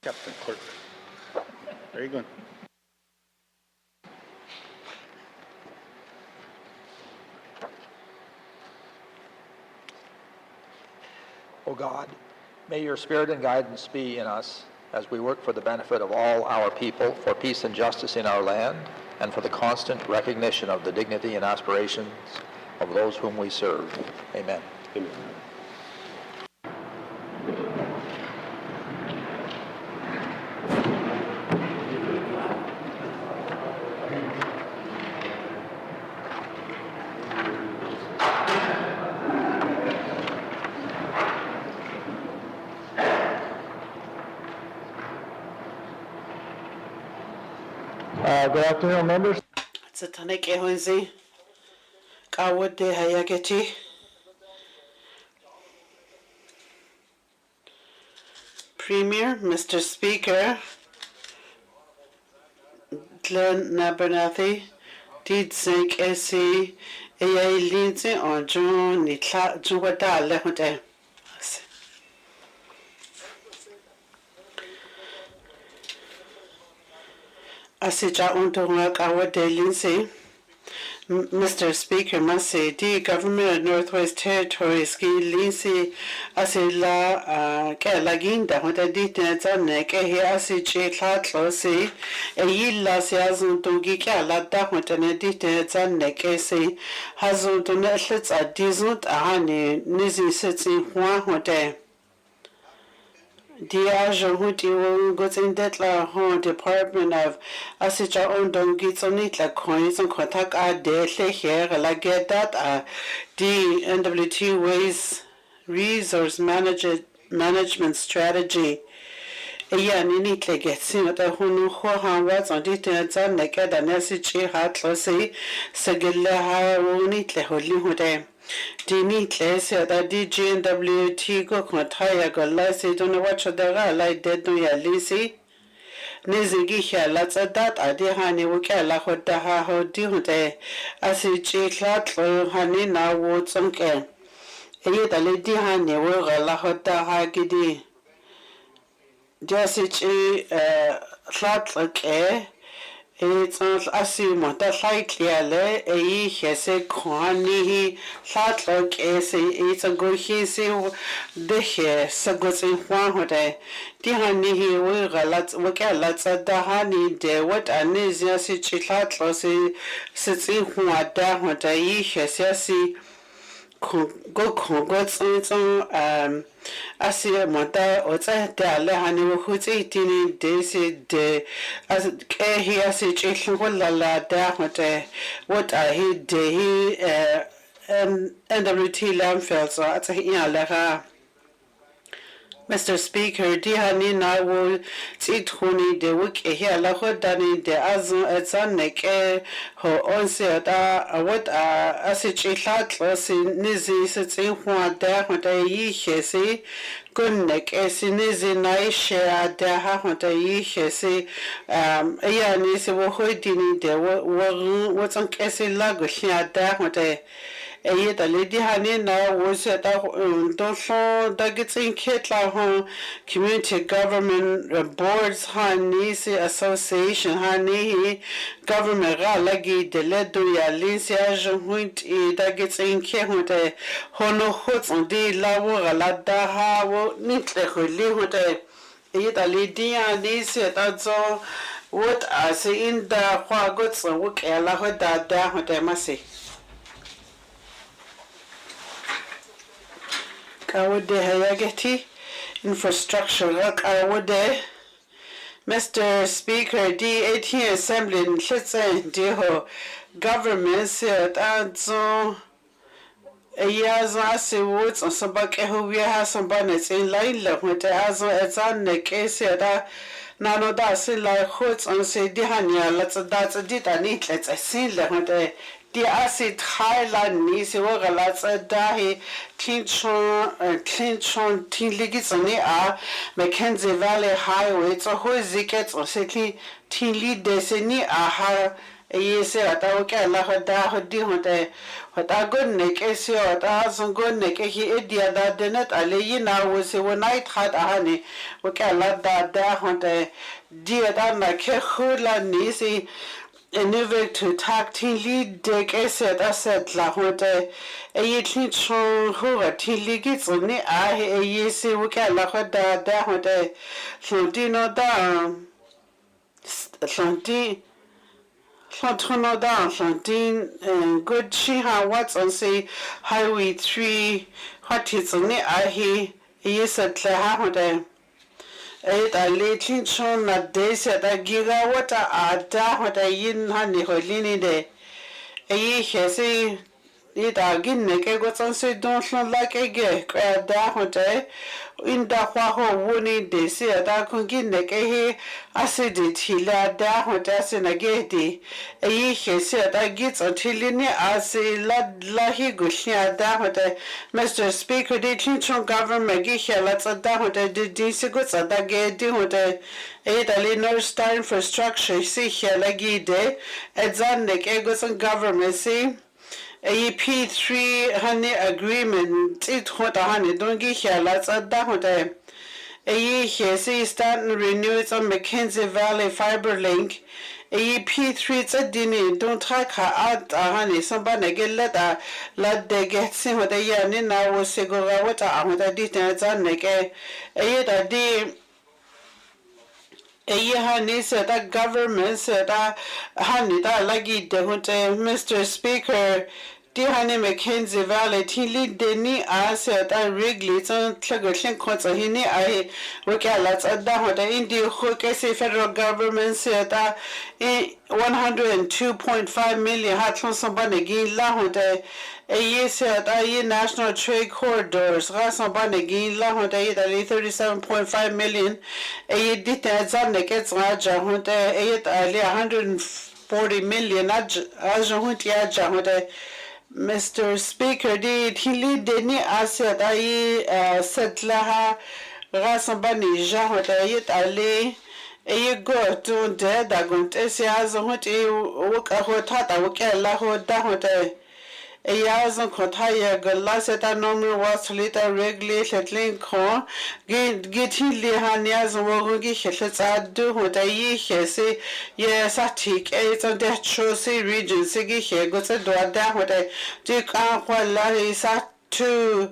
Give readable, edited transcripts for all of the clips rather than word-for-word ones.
Captain Clerk. Very good. O God, may your spirit and guidance be in us as we work for the benefit of all our people, for peace and justice in our land, and for the constant recognition of the dignity and aspirations of those whom we serve. Amen. Amen. Good afternoon, members. Satanic Ehoinzi, Kawad de Hayageti, Premier, Mr. Speaker, Glenn Nabernathi, Did Sink Esi, Ea Lindsay on June Nitla Juwada Lehote. Asija Untunga Kawad de Lindsay. Mr. Speaker, Masi, the government of Northwest Territories, ki Lindsay, Asila, Kalaginda, what I did in Zanek, he Asi Chatlosi, a Yilla Siazun Tungi Kalada, what I did in Zanek, say, Hazun to Netlets at Dizut, Ahani, Nizi sits in Huahote. Diajo Huti goes in Detla Home Department of Asija Ondon gets on it like coins and contact a deadly here, like get that the NWT Ways Resource Management Strategy. Yeah, Nini gets in at the Hunu Hohan was on details on the Gada Nessichi Hatlosi, Sagilla Wonit Leholim. Dini said that DGNWT go Kontaya go Lassie don't watch the like dead no ya Lisi. Nizigi lots of that Adihani Wukala Hodaha ho dihunte Asichi Clatlo Hani now woods on care. Yet a lady Hani will la Hodaha Gidi. Josichi Clatloke. It's not assumed that likely a hesse Kwani Flatlock it's a good hissy the hair so good in one day. Dihani he will look at lots of the honey de what an easy city flatlossy sits in one down what I hesse go Congress on Asia Mota or Tale Honey who's 18 days de as he has a chicken la what I hid he and the routine landfill so at a Mr. Speaker, Dihani na will sit honey the week here la hodani de azun at Zanek ho onse da what as a chitlos in Nizi sits in one there what I hesse Gunnek as in Nizi nice share there what I hesse yeah Nisi wo hoidini de what's on Cassie Lago here there what I the lady honey now was at the gets in Kitla community government boards honey association honey government lagi de ledu ya linsia hunt that gets in Kehunte hono hots on the lawo la da ha wo nitle hote the lady honey said that's what I say in the Huagots and work a la hoda da hote masi. Kawade Hayageti infrastructure look Kawade Mr. Speaker D18 Assembly in Litsa Diho government said Adzo Yazasi Woods on Sabak who we have some bonnets in line with the Azo Azan case that Nano Dasi like hoods on say Dihania that's a did I need let's a scene with the the acid highland nisi woga latsa dahi Clinton Tinligits on the Mackenzie Valley Highway so who is it or setting Tinli Desini aha se ata o ke la hoda hodi hote hota gonne ke se ata son gonne ke hi edia da denet ale yina wo se wo night hat ahani o ke la da hote dia da na ke khula ni si enuve to tak tin li de ke se da set la hote e tlin chon ho ti li gi tsoni a e se wo ke la hoda da hote hlodino da hlodi Llantinoda, Llantin, good Shiha Watts on say Highway 3, what is on the Ahi, yes at Lahode. Eight a late chon na days at a gigawatt a da what a yin honey holini de. A ye hesi. It again make a got on say don't like a gay, da hote in the Waho Wuni de see a dark on gin he acid he la da hote as in a gate. A ye he said I gets until in as a lahi gushia da hote. Mr. Speaker, the Chinchon government gihe let's a da hote did these goods at the gate di hote. Eight a little star infrastructure see here like de at Zanek egos and government see. A P3 honey agreement it hot honey don't get here lots of that hotel. A year here see starting renew it on Mackenzie Valley Fiber Link. A P3 it's a dinner don't track her out honey somebody get let they get see what they are in now was say go what I did on make a year that day. Honey said that government said that honey that like it Mr. Speaker dear honey Mackenzie Valley Tilly Denny said that Wrigley on Tlagotion Cots Hini I work a lot at the India hook federal government said that 102.5 million had from somebody again la a year said I national trade corridors somebody again la 37.5 million a year did that gets raja a 140 million Mr. Speaker, did he lead any asset? I said laha rasambani jahotayit ali. You go to dead, I go to see as a hot work a hot hat, I will get la hot dahote. A yazan kotaya galasset a normal was little regulated link home. Getting lihanias and wogi hits I do what I ye say. Yes, I take it on that Chelsea region. Sigi here goes a door down what I take out while is at two.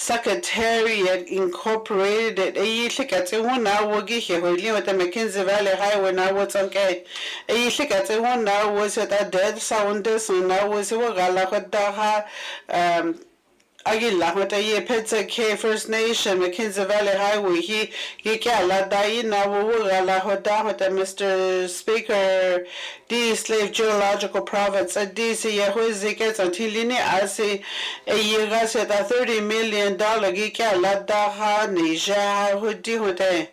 Secretariat Incorporated a look at a 1 hour here with the Mackenzie Valley Highway now what's okay. A look at a 1 hour was at a dead sound so now was a Wagala Agila what a year Petsa K First Nation Mackenzie Valley Highway he la Daina Wugala Hoda with Mr. Speaker D Slave Geological Province at DC Yahuzi gets until Lini Asi a year at a $30 million Gika la Daha Nija Hudi Hote.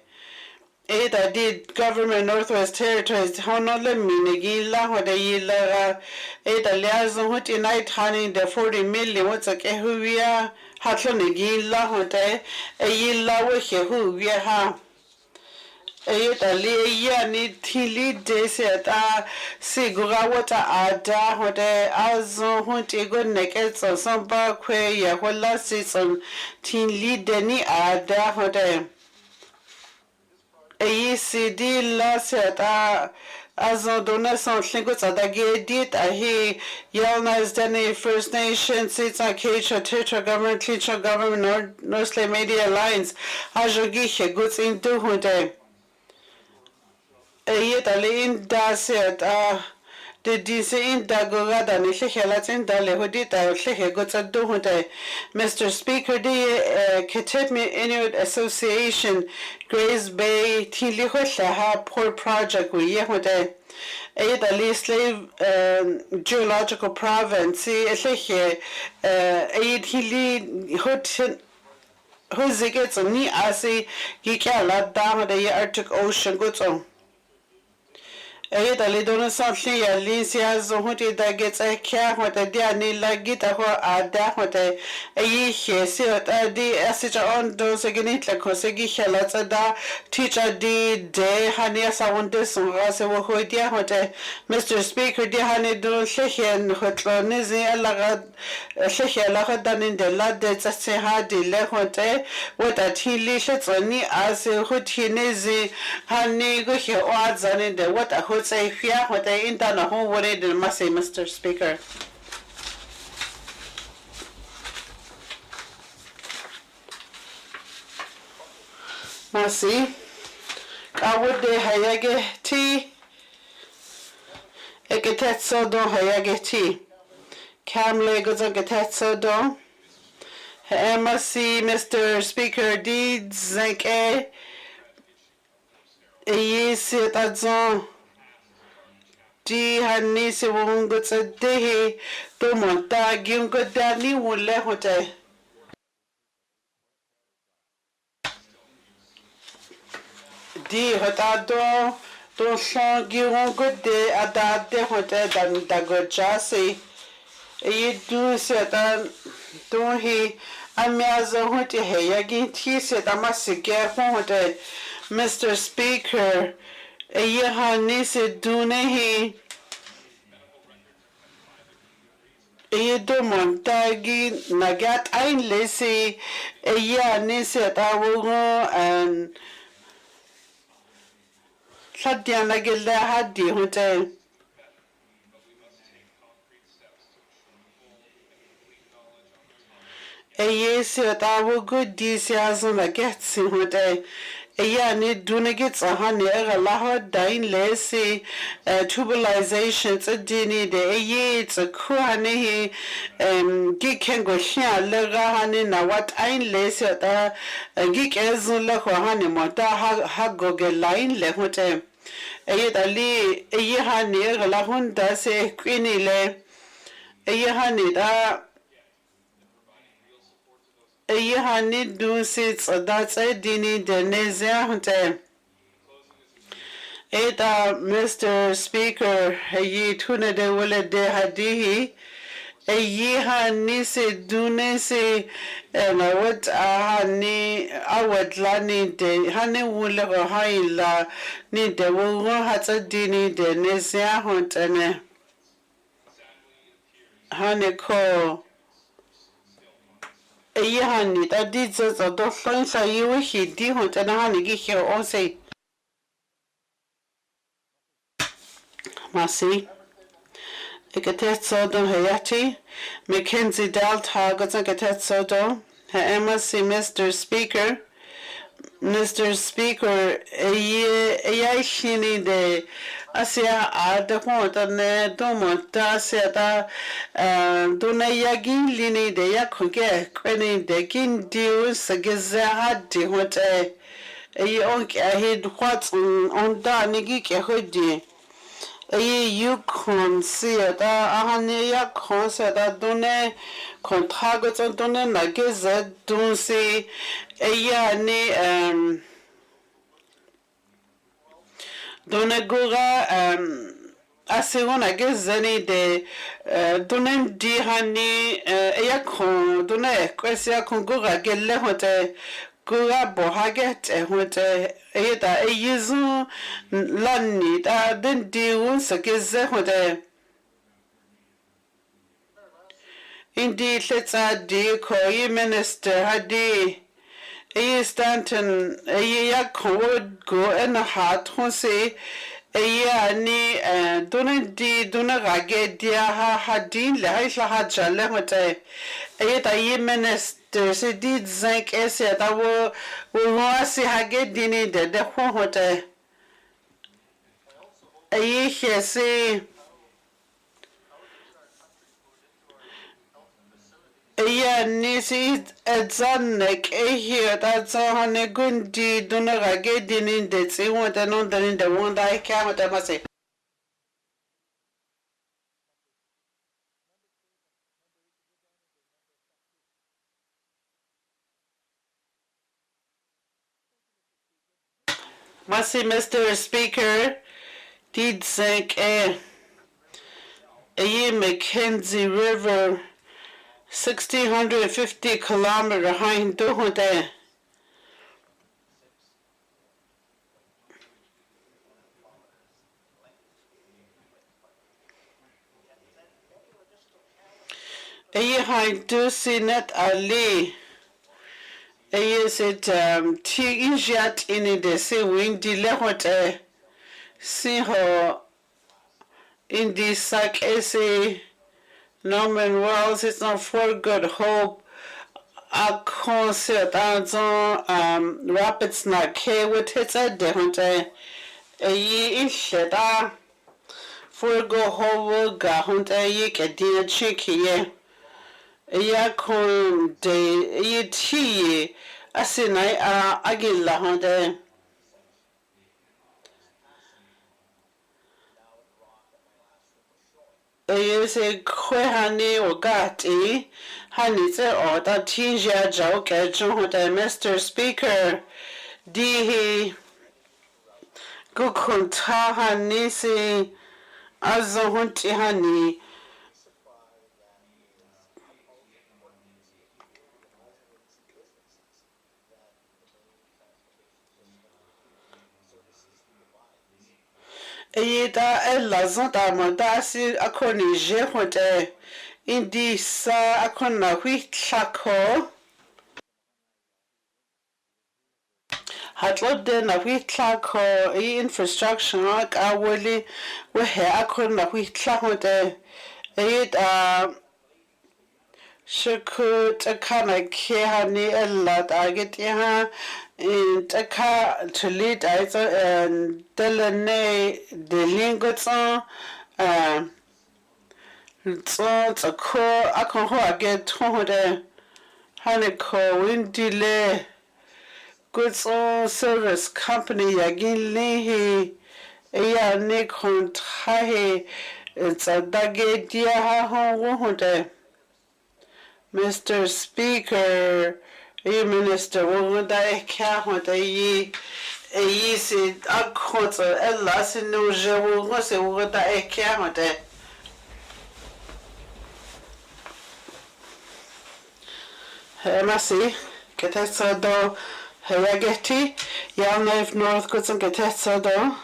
Eight I did government Northwest Territories Honolulu Minigi La Hoda eight a liaison what night honey the 40 million what's a kehuia Hatlonigi La Hote a yilla wihia ha. Eight a lia need tili deset sigura water ada hote azo hunti good naked or some bakwe ya hola season tin lideni ada hote. AECD la set as a donation linguist at the gate he Yelnas Dene First Nation seats on Keisha Tetra Government Teacher Government North Media Alliance Ajogihe goods in Duhunde. Italin does set the DC in Dagorada Nishihelat in Dalehudita Shehegota Duhunde. Mr. Speaker, the Ketemi Inuit Association Grace Bay Tilihoshaha Port Project with Yehude. Italy Slave Geological Province, Ehe, Aid Hili Hut. Huzigets ni asi Gikala down the Arctic Ocean goods on. Eda le dono something ya lisia zo huti da gets a care what a dia ni la gita ho a da what a ye si a di asita on dos again it like cosegi helats da teacher di de hania sa on this rase wo ho dia what a Mr. Speaker di hani do shehen hotlo nizi alaga shehen la dan in de la de tse ha di le what a what a tili shetsani as huti nizi hani go he o zan de what a say fear what they in done a whole worried and must say Mr. Speaker. Masi Kawud de Hayage tea Egetetso do Hayage tea Cam Legos on Getetso do Masi Mr. Speaker deeds like a yes that's on di hani se wongo tsadehe to monta gyungo dani wule hote di hota do shon gyungo de adade hote dan dagojase e du se dan do he amiazo hote he yagi ti se damasike hote Mr. Speaker hani se dunehi do montagi nagat ein lesi ni se tawugo and Sadia nagilla hadi hotel se tawugo disi azuna getsi hotel ni dunagits a honey a laho dain lesi tubalization it's a dini de it's a kuhani giken go shia lega hani na what ein lesi ta gik ezun le hani mota ha go ge line le hote dali hani a lahun da se kwini le hani da hani do sits that's a dini de nezia hote Mr. Speaker tuna de wala de hadihi hani se dune se na wat hani awad lani de hani wala go haila ni de wo hatsa dini de nezia hote ne hani ko hani ta di zo do fansa yiwe hidi hote na hani gi he on say Masi Iketetsodo Hayati Mackenzie Dal Targets and Getetsodo Emasi Mr. Speaker Mr. Speaker Ayashini de Asia Ada Hontane Domota Seta Dunayagi Lini de Yakuge Queni de Gindius Gazahadi Hote Ayonk Ahid What's on Danigi Kahudi Yukon Sieta Ahania Conseta Dune Contagots and Dune Nageza Dunsi Ayani Dunegura Asigona Gezeni de Dunem Dihani Ayakon Dune Quesia Kungura Gelehote Gura bohaget hote yizu lani da den diu sakeze hote indi letsa di koi minister hadi Stanton yakod go and hat hose ni duna rage dia hadin la haja le hote minister se dit zinc ese ta wo si hage dini de hote hese ni si etzanek here that's on a gundi duna rage dini de tsi hote non de wanda I can't what I say Masi Mr. Speaker, did sink a Mackenzie River 1,650 kilometer high dohode. Aye high do sinet ali. Aye said ti injat in the sea windy lehote. See ho in this sack essay Norman Wells it's not for good hope a concert on rapids na ke with hits a dehunte a ye isheta for go ho ga hunte ye ke dia chiki ye ya kon de ye ti asinai a agilla hunte se kwe hani wakati hani se o ta tinja jau ke jun da Mr. Speaker di kukunta hani se azo hunti hani Eda ella zonta mandasi akoni je hunte indi sa akona huitlako hatlode na huitlako infrastructure ak awoli we akona huitlako eda shukut akana ke hani ella target ya in taka tulit aizo delene de lingotson so ko akon ho age tonde hani ko windile goods service company yagin lihi ya ne kontrahe tsadage dia ha ho honde Mr. Speaker, Minister, wanda kya honda yi si akhoto ella sinu je wo se wanda kya honda Masi ketetsa do Hayageti Yalnev North Kutsum ketetsa do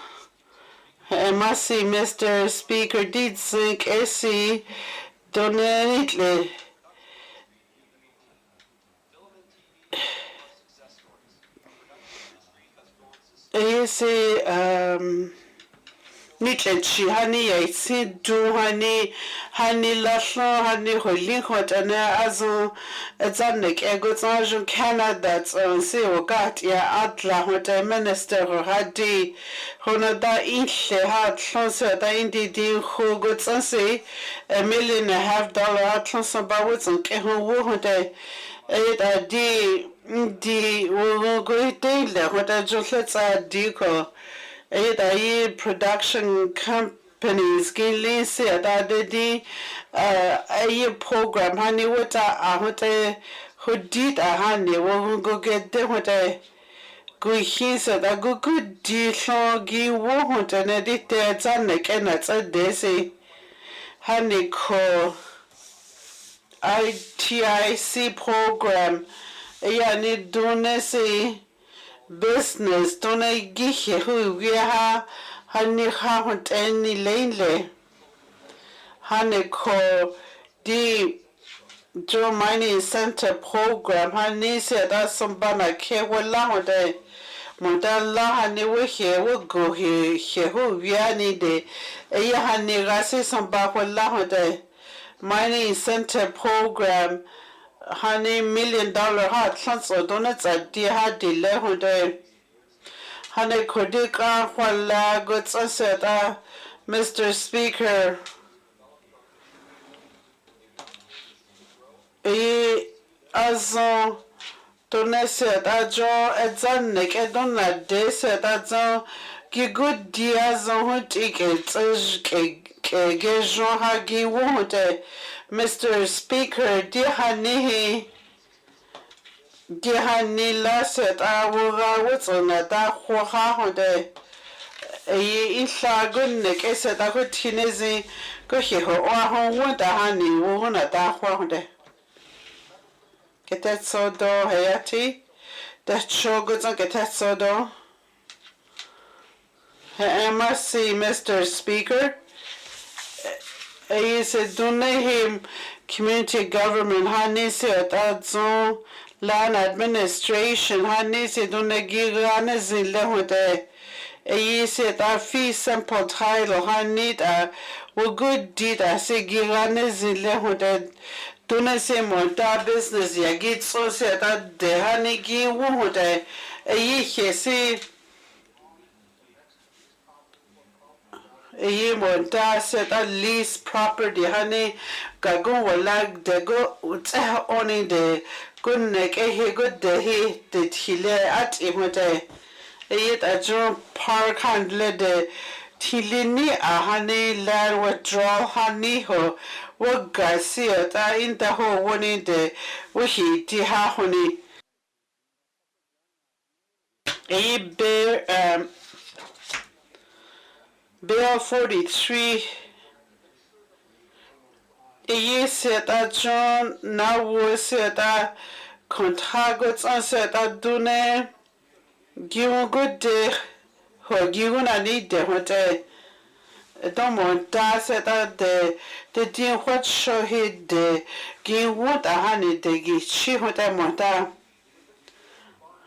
Masi Mr. Speaker did sink AC donately Ese mitlechi hani yaitsi du hani lasho hani holing hotana azo etzanek ego tsanjo Canada tsansi wakat ya atla hota minister hadi honada inhle hat tlonse da indi di hugo tsansi $1.5 atlonse bawutsan ke ho hote eta di wo le hota jotletsa diko Ei production companies gili se da di program hani wata a hote hodit a hani wo go get de hote go hisa da go di gi wo hote ne di te tsane kena tsa desi hani ko ITIC program ya ni donesi business tona gihe hu ha hani ha honteni leinle hani ko di Joe Mining Center program hani se da sombana ke wala hode modalla hani we he wo go he hu ni de ya hani gase somba wala hode Mining Center program honey $1 million hat transfer donuts at dear had delay honey kodika wala goods aseta Mr. Speaker azon doneset ajo edzanne ke donna deset azon ki good dia zon hotike ke gejon hagi wote Mr. Speaker, Dihani Laset Awura Woodsona da Huahode ihlagun nekese ta ko thinezi ko he ho wa ho wonta hani wo na ta khwa honde ketetso do hayati da chogo zan ketetso do mercy Mr. Speaker is him community government hani se ta zon land administration hani se dunne girane zille honde se ta fi simple title hani ta wo good deed se girane zille honde dunne se monta business ya git so se ta de hani gi wo honde se monta se ta lease property hani gagun wala de go utsa oni de kunne ke he good de he de thile at imote ta jo park handle de thilini a hani land withdrawal hani ho wo gasi ta inta ho woni de wo hi ti ha honi be Bill 43 seta John na wo seta kontragots an seta dune giun gode ho giun ani de hote don monta seta de din what show he de giun ta hani de gi chi hote monta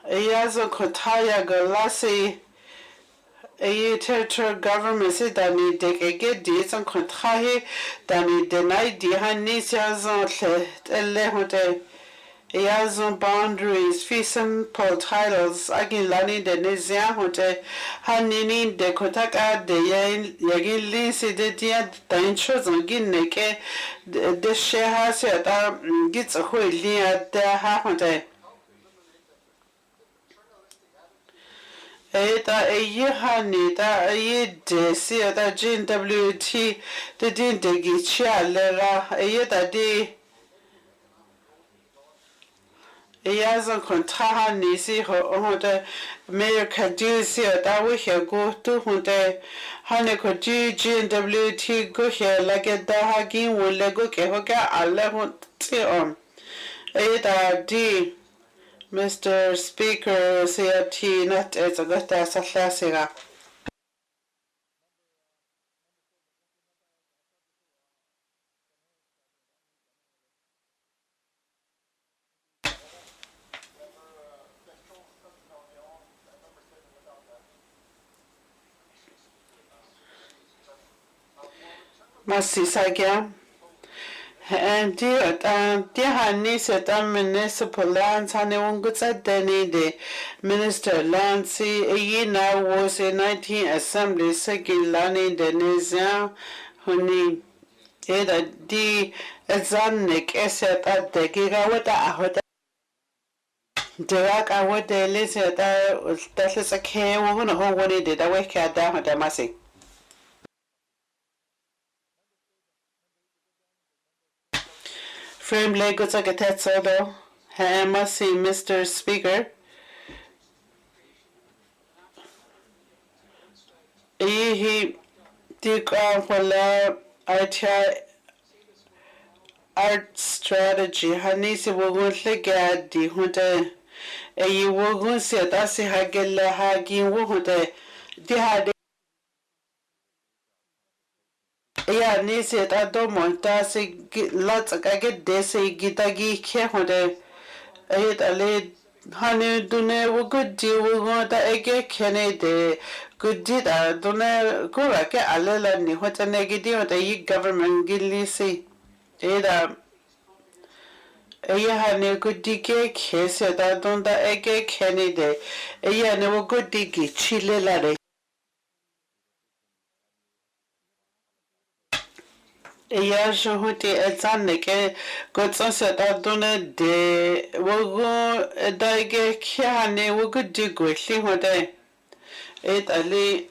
yazo kontaya galasi territorial government se dani de ke di son contrat he dani de nai di hani siazon le hote yazon boundaries fisum pol titles agin lani de nezia hote hanini de kotaka de yagin li se de dia dan chozon gin ne ke de sheha se ta gits ho li de ha hote ta hani ta de si ta GWT de din de gi chala ta de yazon kontra hani si ho de America do si ta we he go to hunde hani ko GWT go he la ke da ha gi wo le go ke ho ka alle ho ti on ta di Mr. Speaker, CRT, not as a good as a classic. Masisagya. And dear Hanisa municipal lands Hanewungutsa Deni de Minister Lancy Yina was a 19 Assembly Seki Lani de Nizia Huni Eda di Zanik Eset at the Gigawata Ahota Derek Awode Lizard that is a care woman who wanted it away cat down at Damasi. Frame Lego Tagatetsodo, Hamasi, Mr. Speaker. He took off a art strategy. Hanisi wogun gadi hunte. You wogun set us hagella hagi wohunte. Dihade. Yeah, nisi ta do monta se lots of get desi gitagi kehunte. Ayet ale hani dune wo good deal wo gota ege kene de good deal dune ko ke ale la ni hota negidi hota yi government gilli si eda hani good dike kese da donda ege kene de ne wo good digi chile la de je hote etzane ke gotson se da dune de wo da ege kane wo good digo li hote et ali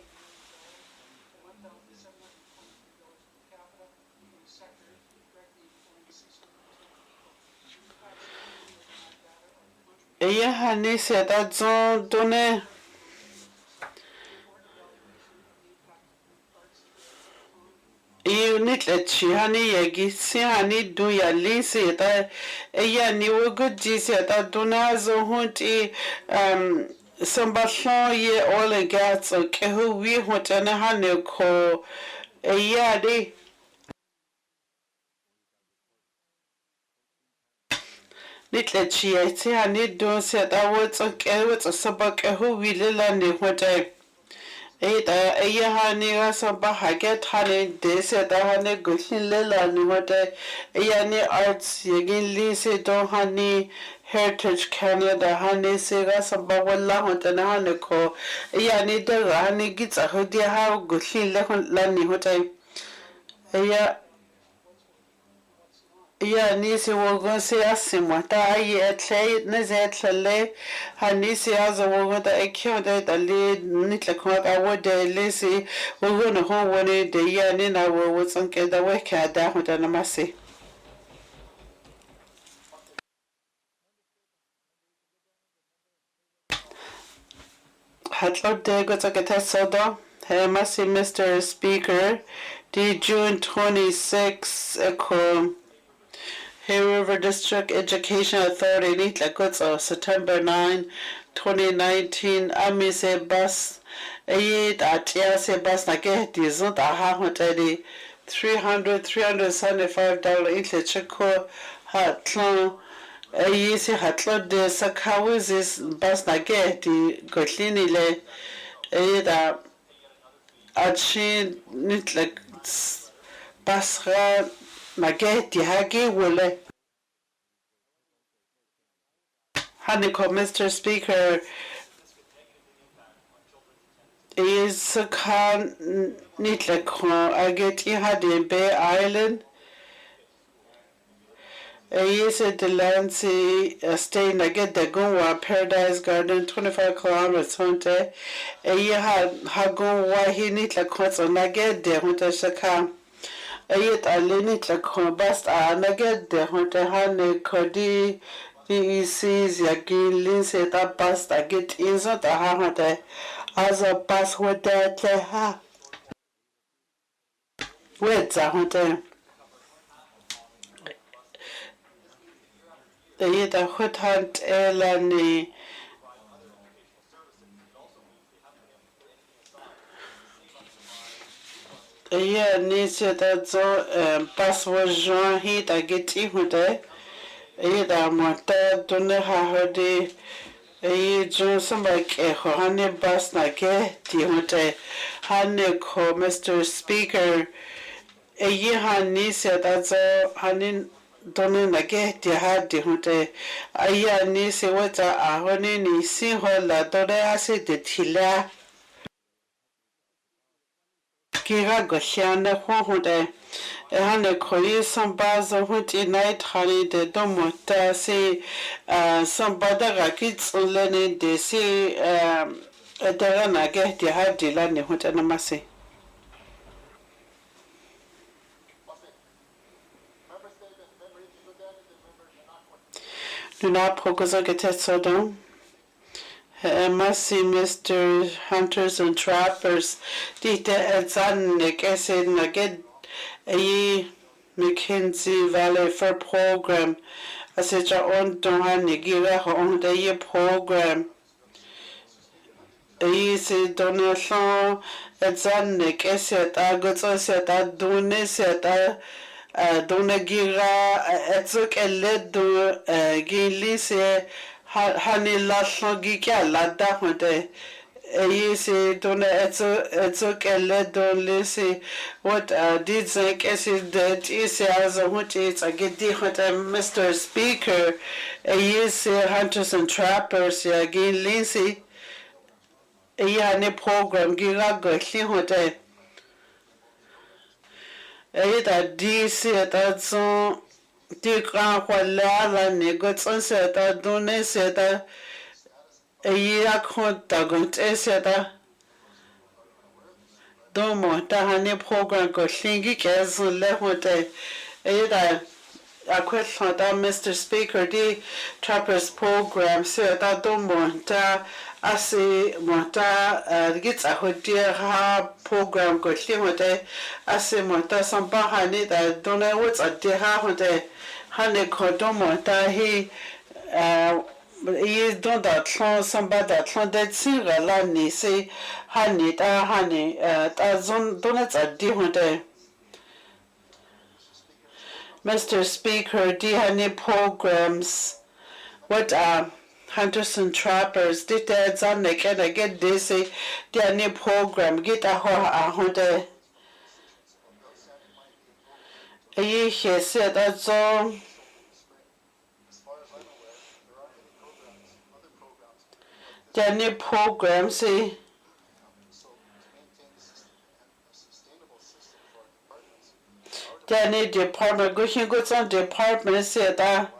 hani se da zon dune nitlechi hani yagi si hani du ya lisi ta ya ni woguji si ta dunazo hunti sambahlon ye ole gatso ke hu wi hotane hane ko ya de nitlechi ya si hani du si ta wotso sabake hu wi lela ne hotai Eta iya hani rasa bahage thane dese ta hani gushin lela ni hote iya ni arts yegin lise to hani Heritage Canada hani se rasa bawala hote na hani ko iya ni de hani gitsa hodi ha gushin la ni hote iya Ya ni se wogon se asima ta ai etle ne ze etle hani se azo wogon ta ekyo da le ni tle ko ta wo de le se wogon ho woni de ya ni na wo tsanke da we ka da ho da na mase hatlo de go ta ke sodo he masi Mr. Speaker di June 26 ko Hay River District Education Authority Nitlakotso September 9, 2019 Ami se bus ayit atia se bus na ke dizut aha hoteli $375 intle cheko hatlo ayi se hatlo de sakawizis bus na ke di gotlini le ayit achi nitlak basra Mageti hagi wole. Haniko, Mr. Speaker, is kan nitlekon ageti hadi Bay Island. Is a Delancey stay naget de gunwa Paradise Garden 25 kilometers hunte. Hagun wahi nitlekon so naget de hunte shaka. Ayet alini tlakon bast anaged de honte hane kodi DECs yagin linse ta bast agit inzo ta hante as a bas wede tle ha wetza honte ayet a hot hunt elani Yeah, ni se ta zo pas wo jon hit ageti honte da mata donne ha hodi jo samba ke ho hane bas na ke ti hote hane ko Mr. Speaker hani se ta zo hani donne na ke ti ha di hote aya ni se wata a hone ni si ho la dore ase de tila kira goshiane ho hote hane koi samba zo huti night hani de domota se samba daga kitsulene de se daga na ge di hadi la ne huta na mase Nuna pokozo gete sodom Masi Mr. Hunters and Trappers dite edzan ne kese na get a Mackenzie Valley for program asecha on doha nigira ho on de program a se donation edzan ne kese ta gotso se ta dune se ta donagira etzuk eledo gili se hani lasho gikya lada honte se dona etzuk eledo lisi what did say kesi that is as a what it's a gidi honte Mr. Speaker se Hunters and Trappers ya gin lisi ne program gira gotli honte da DC ta son ti kan kwala la negotson se ta donne se ta ya konta gonte se ta domo ta hane program ko shingi kezu le hote da a question ta Mr. Speaker di Trappers program se ta domo ta ase mota gets a hodia program go hote ase mota sambahani da dona what's a deha hote hane kodomota he is don't that somebody that that singa lani say honey ta zon donuts a dehote. Mr. Speaker, do you have any programs? What hunters and trappers did that on the can I get this? Do you have any program? Get a hunter. You hear said that's all. Do you have any programs? Any department go here go some department said that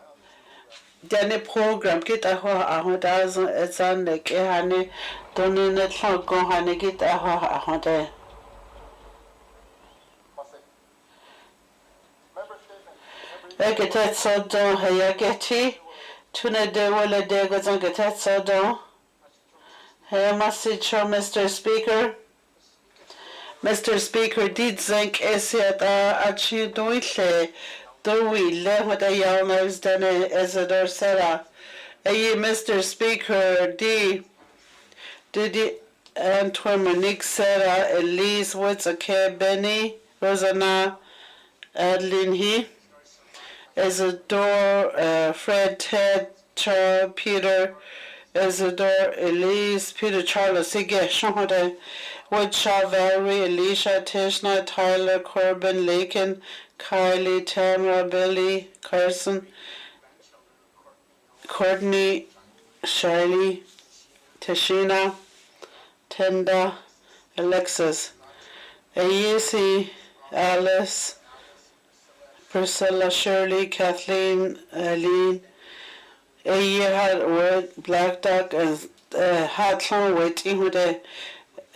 any program get a ho thousand it's on the honey don't in it go honey get a ho there. I get that so don't I get it tuna de wala de go some get that so don't hey message from Mr. Speaker. Mr. Speaker, did think actually do we let what I almost done as a dorsera. Mr. Speaker, did Antoine Monique Sarah, Elise, what's a care Benny, Rosanna, Adeline he, Isidore, Fred, Ted, Charles, Peter, Isidore, Elise, Peter, Charles, Sige, Shonda, Woodshaw, Valerie, Alicia, Tishna, Tyler, Corbin, Lakin, Kylie, Tamara, Billy, Carson, Courtney, Shirley, Tashina, Tenda, Alexis, Ayesi, Alice, Priscilla, Shirley, Kathleen, Aline, Ayehad, Black Duck, and Hatlon, waiting with a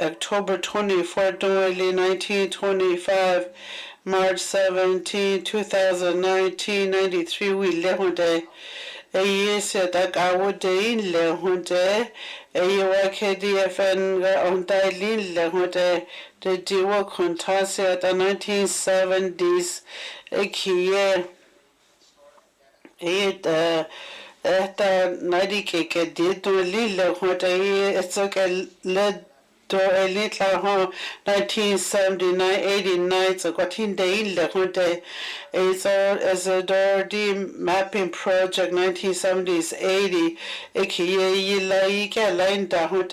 October 24, 1925, March 17, 2019, 93, we lehunde. Said that I would in lehunde. KDFN on Dailin lehunde. The Diwa Contasi at the 1970s. Ekie. At 90 cake did to Lilla, what it's okay, led. To a little 1979, 89, so got in the inlet. It's as a Doherty mapping project 1970s, 80. Eke line down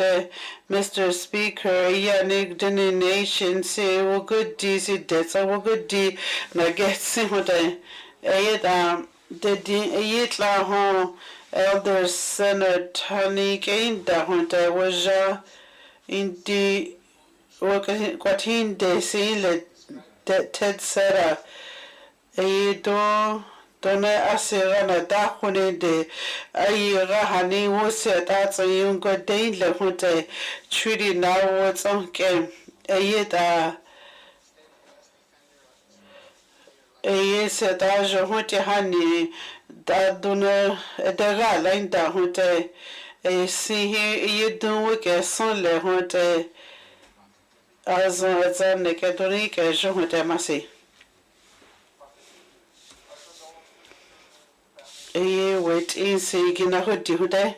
Mr. Speaker, Yannick denomination say, well, good DC, that's a good D. Now get simple. The Elder Senator Tony Gain down there was in the Quatin de Sile Ted Sarah Dona Asirana Dahune de Ayirahani was at that's a young good day Lehunte treaty now what's on game. Ayeda said Aja Hunte Honey that Dona Dega line Dahunte. See here, you do work as son le hunte as a Necatonic, as you want Massy. Wait in seeking a hood day.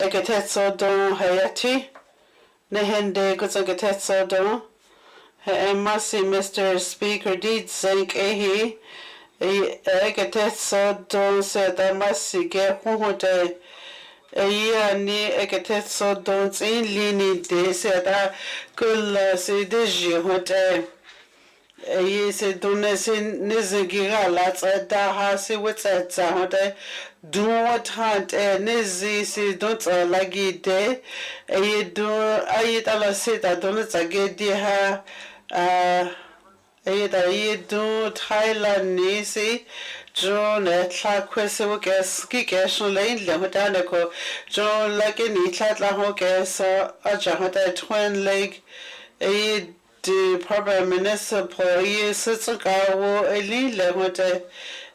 I get that so done, Hayati. Nehende goes a get that so done. Massy, Mr. Speaker, did think I get that so don't say that must get who day. A year near I get that so don't in leaning day said that good say this year what day. A year said don't listen Nizigira lats at that house what's at Saturday. Do what hunt and Nizi say don't like it day. A year do I eat all say that don't get dear do Thailand nisi John Tlaquese gas kigash lane lehodanico John like any Tlatla hogas Ajahata twin leg the Prime Minister sits a gawo a lean lehote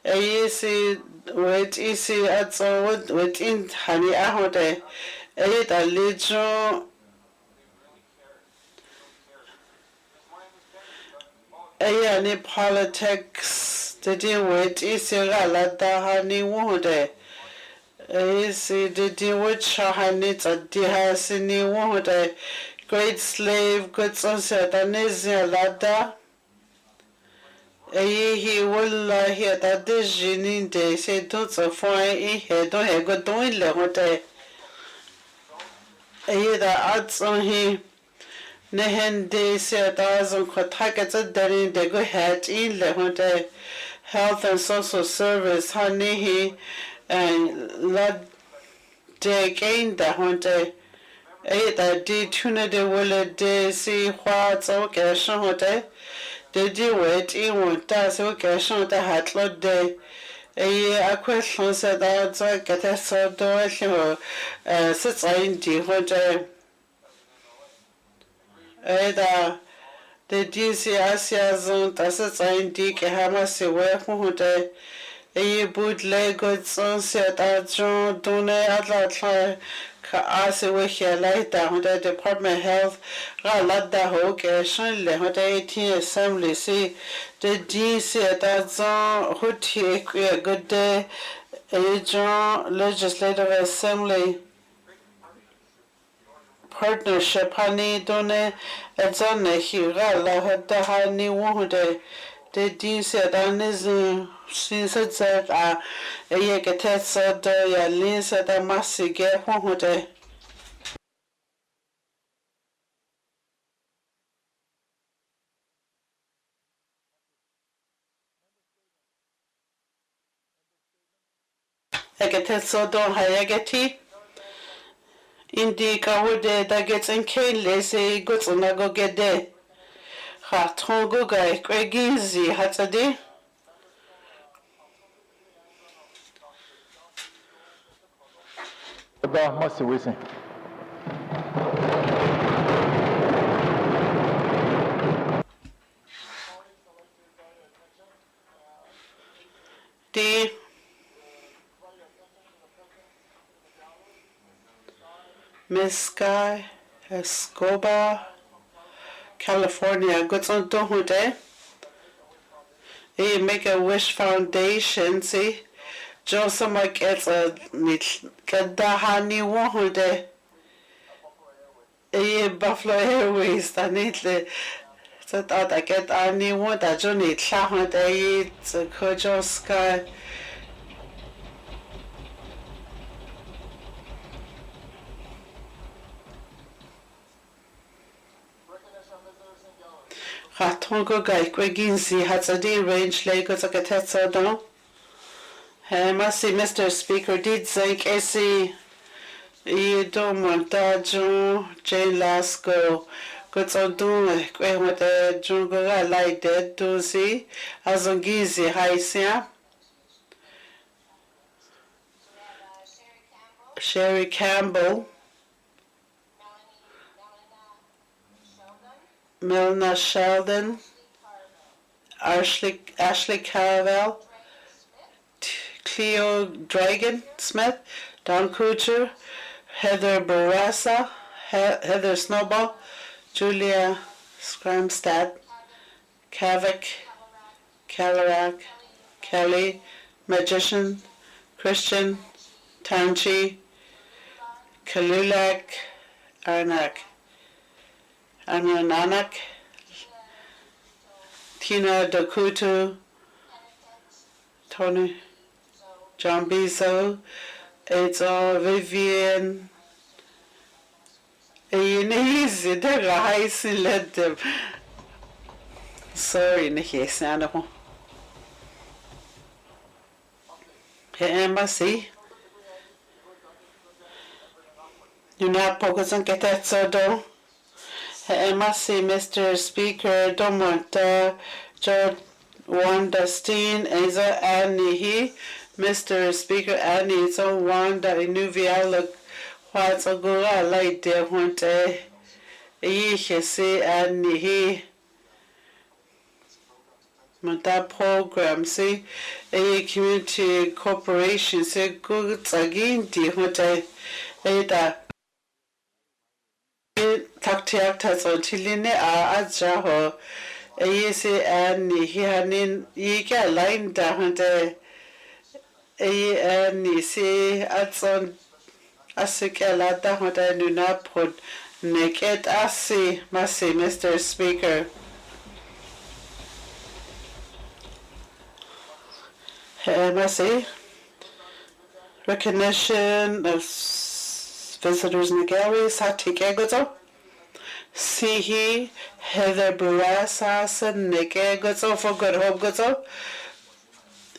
si wet isi atso wet in hani ahote ta lejo ni politics didi wet isi galata hani wote si didi wet shahani tadi hasini wote great slave good sunset anizia lada he wallahi ta de jinin de se do so fine he do he go do le hote da atson he nehen de se ta zo ko ta ke darin de go hat in le hote health and social service honey he la de gain da hote da di tuna de wala de si hwa zo ke shon hote Did you wait in one task? Okay, so the hat lot day. A question said that I get a sort of sits in the hotel. The DC Asia zone, that's a in the Hamas away from hotel. A bootleg good sunset at John Dune at as we here later on the Department of Health, Galada Hocation, the 18th Assembly, see the DC that's on who take a good day, a John Legislative Assembly partnership, honey, Done, it's on the Hira, had the honey one day. The DC that is since it's a get so do ya Lisa that must get one day. I get so don't hayageti. Indi kawude that gets in cane lazy goods on a go get there. Ha tongo guy, Craigizi, Hatsadi. Da masi wisi. The Miss Sky Escobar, California, goods on Dohude. Make a Wish Foundation, see. Josama gets a Kadahani Wahude. Buffalo Airways, that neatly. So that I get any one that you need. Shahade, it's a Kojo Sky. Ratongo Guy, Queginsi, Hatsadi range Lagos, a Catetso Don. Masi, Mr. Speaker, did say Casey. You don't want that, Jane Lasco. Good on doing with the jungle like that, do see. As on Gizi, Haisia. Sherry Campbell. Milna Sheldon. Ashley Carvel. Cleo Dragon Smith. Don Kucher. Heather Barassa. Heather Snowball. Julia Scramstad, Kavik, Kalarak, Kelly, Magician, Christian, Tanchi, Kalulak, Arnak, Anananak, Tina Dokutu, Tony, John Biso, it's all Vivian. Easy, they're nice and let them. Sorry, Nikki, Sandoval. Embassy. You're not focused on get that so do. Embassy, Mr. Speaker, don't want George Wanda Steen, Asa Annie, Mr. Speaker, Annie, so Wanda, Inuvia, look. What's a good like there one day? Ye say and he mata program se community corporation se go tsagin di hote eta taktiak ta tiline a aja ho se an hianin ika line da hote ni se atson asikela da hote nuna pod neket asi masi Mr. Speaker. Masi recognition of visitors in the gallery Satik Egozo Sihi Heather Burasa Neke Gozo for Good Hope Gozo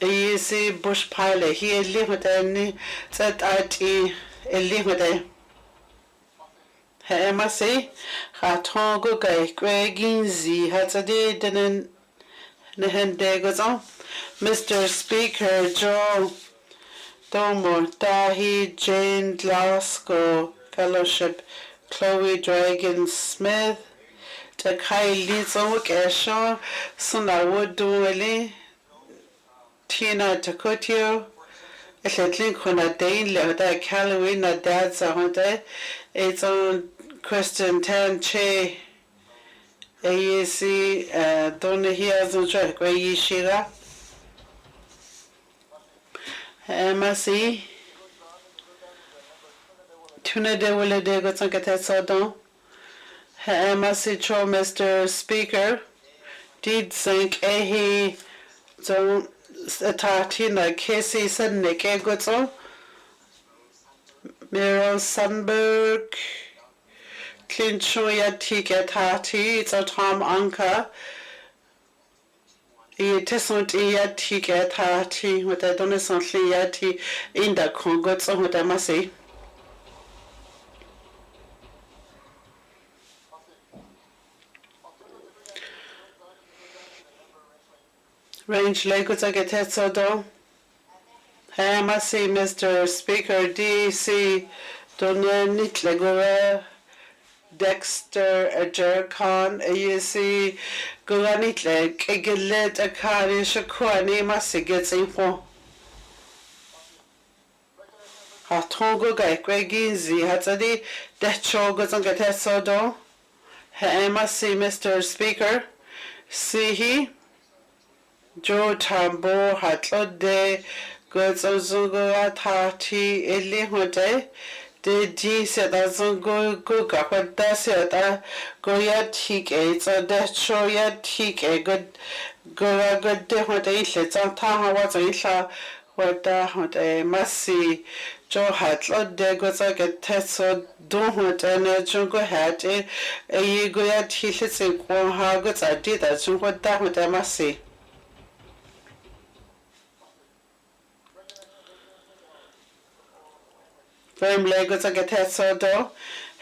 Easy Bush Pilot he limit set arti limit Masi Hatongo Gai Greginzi Hatsadi Denen Nehende Gozo Mr. Speaker Joe Domo Dahi Jane Glasgow Fellowship Chloe Dragon Smith Takai Lizo Kesho Sunawood Dueli Tina Takotio Etlin Kuna Dane Lehda Calloway na Dad Sahonte it's on Kristen Tan Che AEC Donna here Zunja Gray Yishira Masi Tuna de Willa de Gotsangata Sodon Masi Cho Mr. Speaker did think Ehi Zon Tatina Casey Sudnik Egotso Miro Sandberg Clinchoya Tika Tati it's a Tom Anka Tesont Tika Tati with a donation Yati in the Congo so what I must say. Range Lagos I get it so do. I must say Mr. Speaker DC Donenit Legora Dexter Ajerkon AEC Goranit Leg Egelet Akari Shakwani must get info. Hatongo Gai Greginzi Hatsadi Decho goes on get it so do. I must say Mr. Speaker see he Joe Tambo Hatlode Gozozungo Tati Eli Hote de G said as go what does it Goya Tik a so that show ya Tik a good go good de what let's on Taha was a what a must Joe Hatlode goes like a test so don't want and a jungle hat a Goya Tilits in Kwon Hagots I did that what that what I must see. From Lagos, I get that so do.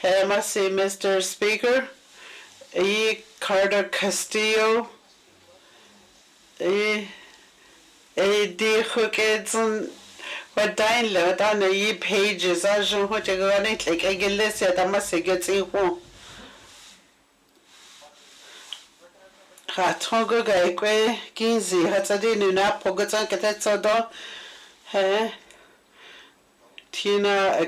I must say, Mr. Speaker, Carter Castillo, D. Hookets, what dine let on the pages, I show what you got it like I get listed. I must say, get in home. Hatongo Gaikwe, Ginzi, Hatsadin, Nap, Pogotan, get that so do. Tina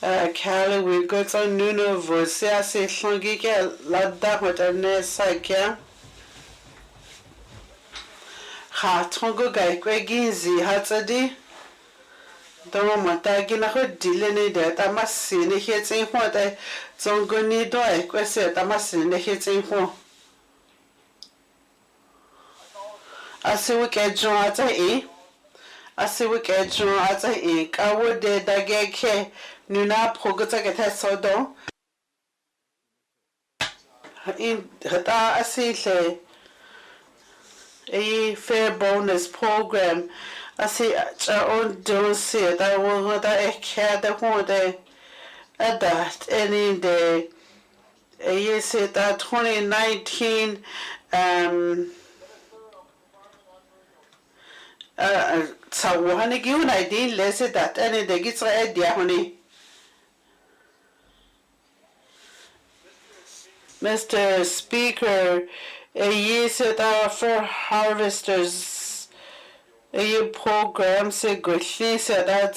Kala we got on Nuno Vosia se Sangika Lada what a Nesakia Hatongo Gai Gregizi Hatsadi Domatagina Dilene that I must see the hits in what I Zongoni do I question I must see the hits in what I see we get John at a Asi we get John at a Kawo de Dageke Nuna Pogota get a sodo in Hata Asile a fair bonus program. I see on don't see it. I will not a care the one day at that any day. You see that 2019 so honey give an idea let's say that any day gets right there honey. Mr. Speaker, said for harvesters program se gulli said that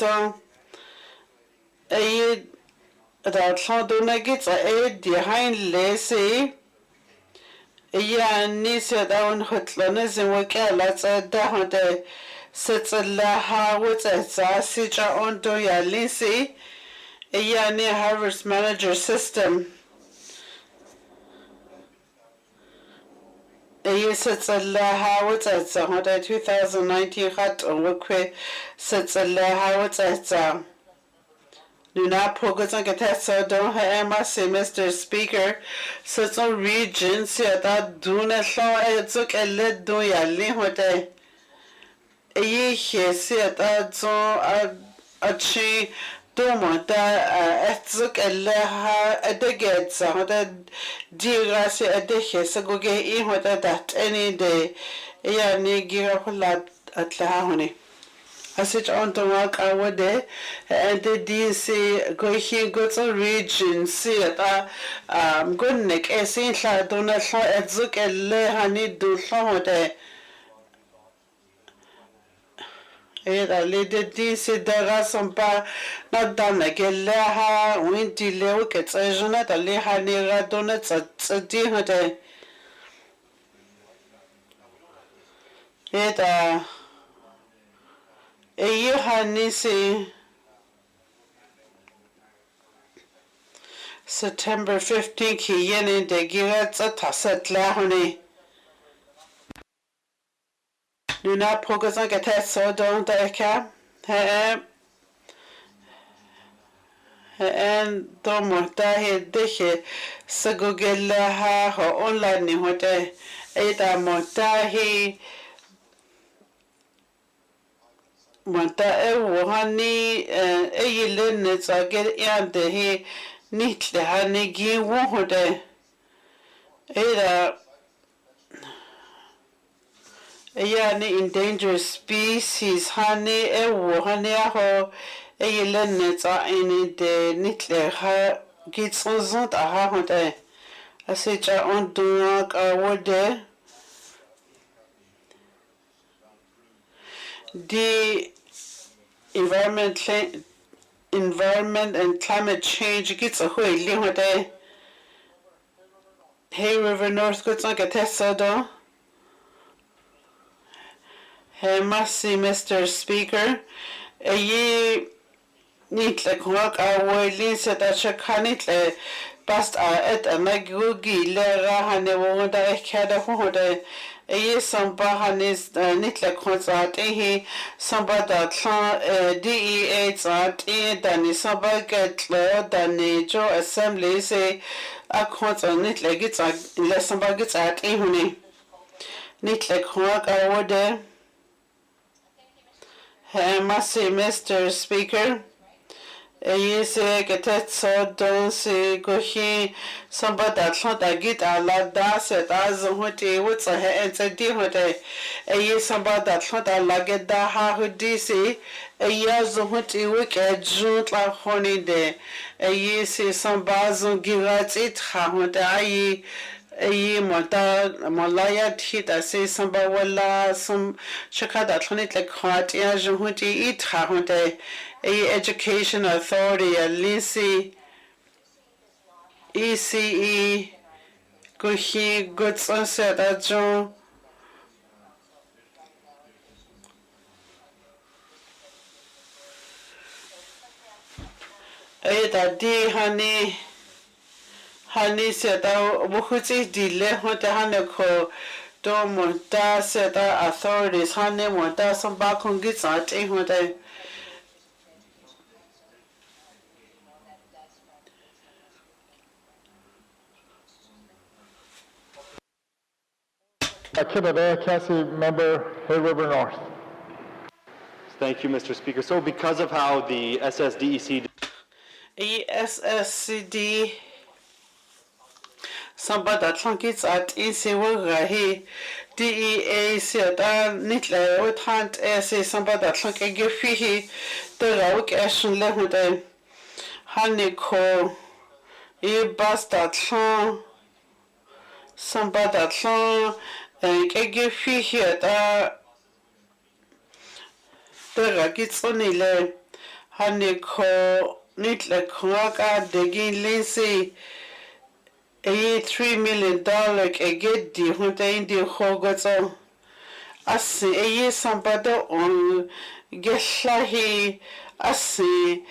Sandona gets behind lazy. Yani said on hotlanes and wakala said that sits a laha with a sasija on do ya lisi. Yani harvest manager system. Sits a laha with a 2019 hat on workway sits a laha with a Nuna Pogosan Gatessa don't have Mr. Speaker, such a region, said that Duna Shaw took a lead do ya lihote. Ye said that so a chi domo that took a leha a deget, so that dear say a dehe, so go get in with that any day. Ya nigira hulat at lahoni. Asich on to work our day and the DC go here go to region see that good nick a sin sha dona sha edzuk elle hani do shode era le de DC dara sompa na dana gelle ha winti le ke tsejona ta le hani ra dona tsadi hode eta Hanisi September 15 ki yeni de giratsa taset lahuni. Nuna pogasan gata so don deka. En domorta he dehe sagugella ha ho online hote. Eta morta he Mata wuhani yilin tsagir yande he nitle hani gi wuhode era yani endangered species hani wuhani aho yilin tsa ini de nitle ha gitsunzut aha hode asicha on duak awode the environment and climate change gets a whole day. Hey River North gets like a test soda. Hey Massey Mr. Speaker. Ye need like work our way said that she can't bast at a magugi lera hane wonda kada hode. Samba hanis nitle concert he samba that DEA at dani samba get dani jo assembly say a concert nitle gets le samba gets at huni nitle kwak awode Massey Mr. Speaker se getet so don se gohi samba that shot git ala da set as hote what's a and said hote samba that shot ala get da ha hudi se yaz hote week a junt la honey de se samba zo girat it ha hote mota malaya thita se samba wala some shakada thonit like hot ya juhuti it ha hote Education Authority Lisi ECE Guhi Gutson said that John that D honey said that Buhuti delay hunter hanako Domonta said that authorities honey monta some back on gets at a hunter. Kibbe, Cassie, member, Hay River North. Thank you, Mr. Speaker. So because of how the SSDEC... SSCD somebody that gets at Insewahi DEA said Nitle with hand say somebody that can give fee the rock action lehude Haniko bastard Sambata tlong kege fihi ta tera kitsonile hane ko nitle kwaka degin linsi $3 million kege di hunta indi khogoto asi sambata on geslahi asi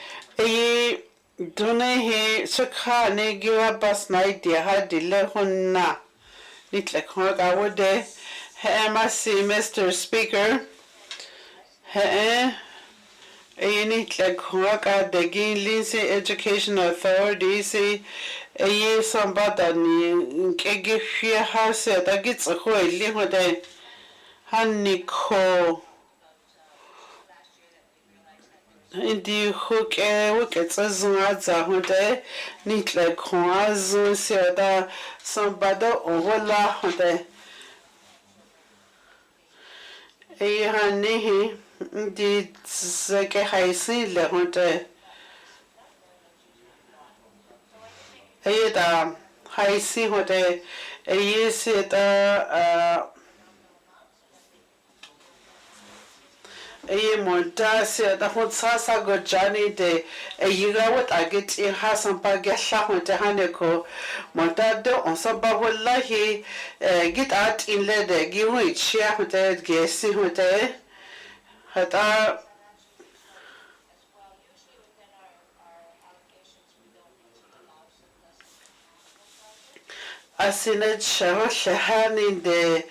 Dunehi Sukhane Gira Bas Night Hadile Honna Nitlek Awode Masi Mr. Speaker Nitlek Hoka Degin Lindsay Education Authority say Sambata ni Kegifia House that gets a hoi limode Haniko Indi hook wickets as Hunde, Nitle Quaz, Seda, Sambada, Ovola Hunde. Hanihi did Zeke Haisi Le Hunde. Ada Haisi Hunde, Seda. Monta se da hon sasa go jani de yiga wat agit in hasan pa gesha hon te haneko monta de on sa ba wallahi git at in le de gi wi chia hon te gesi hon te hata asinet shaho shahani de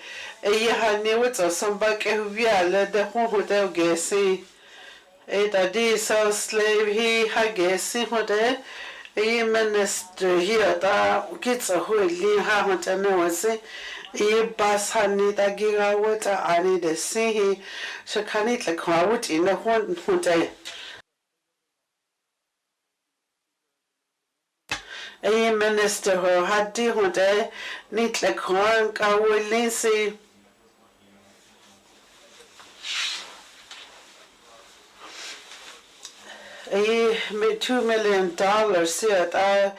hani with some back let the hotel gesi di so slave he hagesi hote minister here da gets a holy ha hote no wase bas hani da gira wata ani de see so can it like out in the hote minister ho hadi hote nit like kwan ka wolinsi $2 million here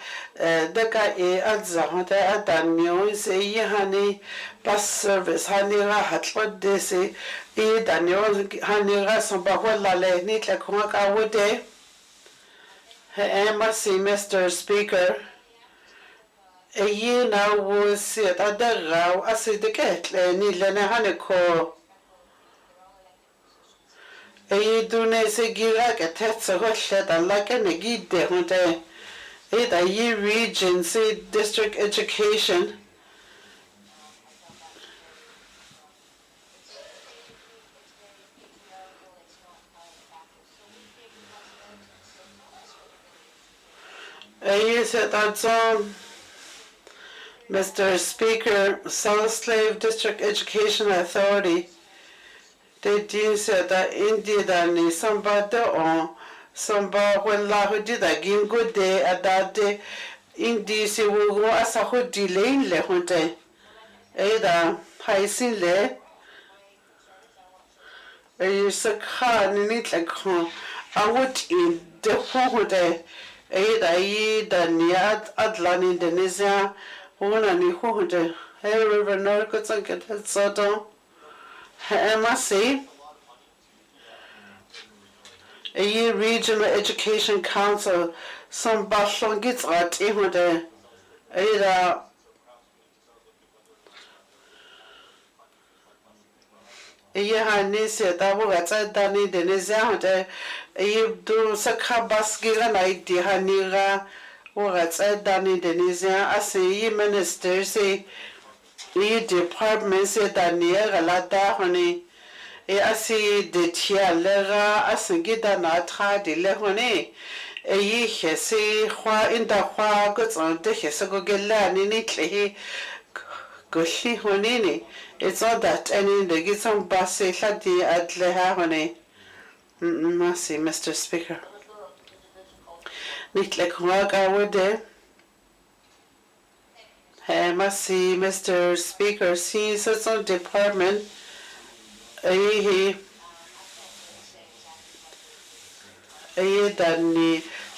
deka adza hote adanyo se hani bus service hani ra hatlo de se danyo hani ra samba hola le nit like kwan ka wode Masi Mr. Speaker na was it adara asidiket ni lena haneko dune se gira ke tetsa holle da lake ne gide hunte da region se district education said that's Mr. Speaker, South Slave District Education Authority. They did said that indeed and somebody on somebody when la who did a good day at that day indeed se will go as a whole delay le hunte. Ada haisin le sakha ni like I would in the hunte. Da niat adlan Indonesia una ni hunde river norco tsanket soto masi regional education council some bashon gets at hunde da hani se da wo gatsa da ni Indonesia hunde do sakha basgira na idi hanira gatsa da ni Indonesia asi minister se department se da ni galata hone asi de tia lera asingida na tra de le hone hese khwa inda khwa go tsonte hese go gella ni tle go shi hone ni it's all that and the get some basse hladi adle ha hone Mercy, Mr. Speaker. Nitlek Waga Wode. Mercy, Mr. Speaker. See, social department. Dani.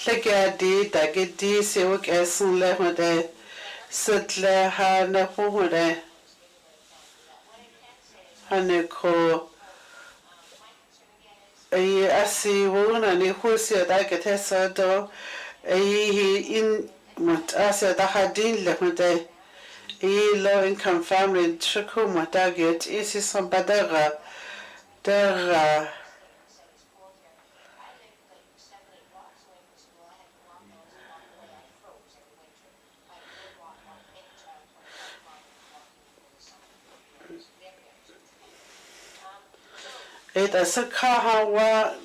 Legadi, Dagedi, Sewak Esun Lehode. Sitle hane huhure. Hane ko asi wuna ni husi da getesa do in mut asa da hadin le mute low income family triku mata get isi sambadara der it as a kahawa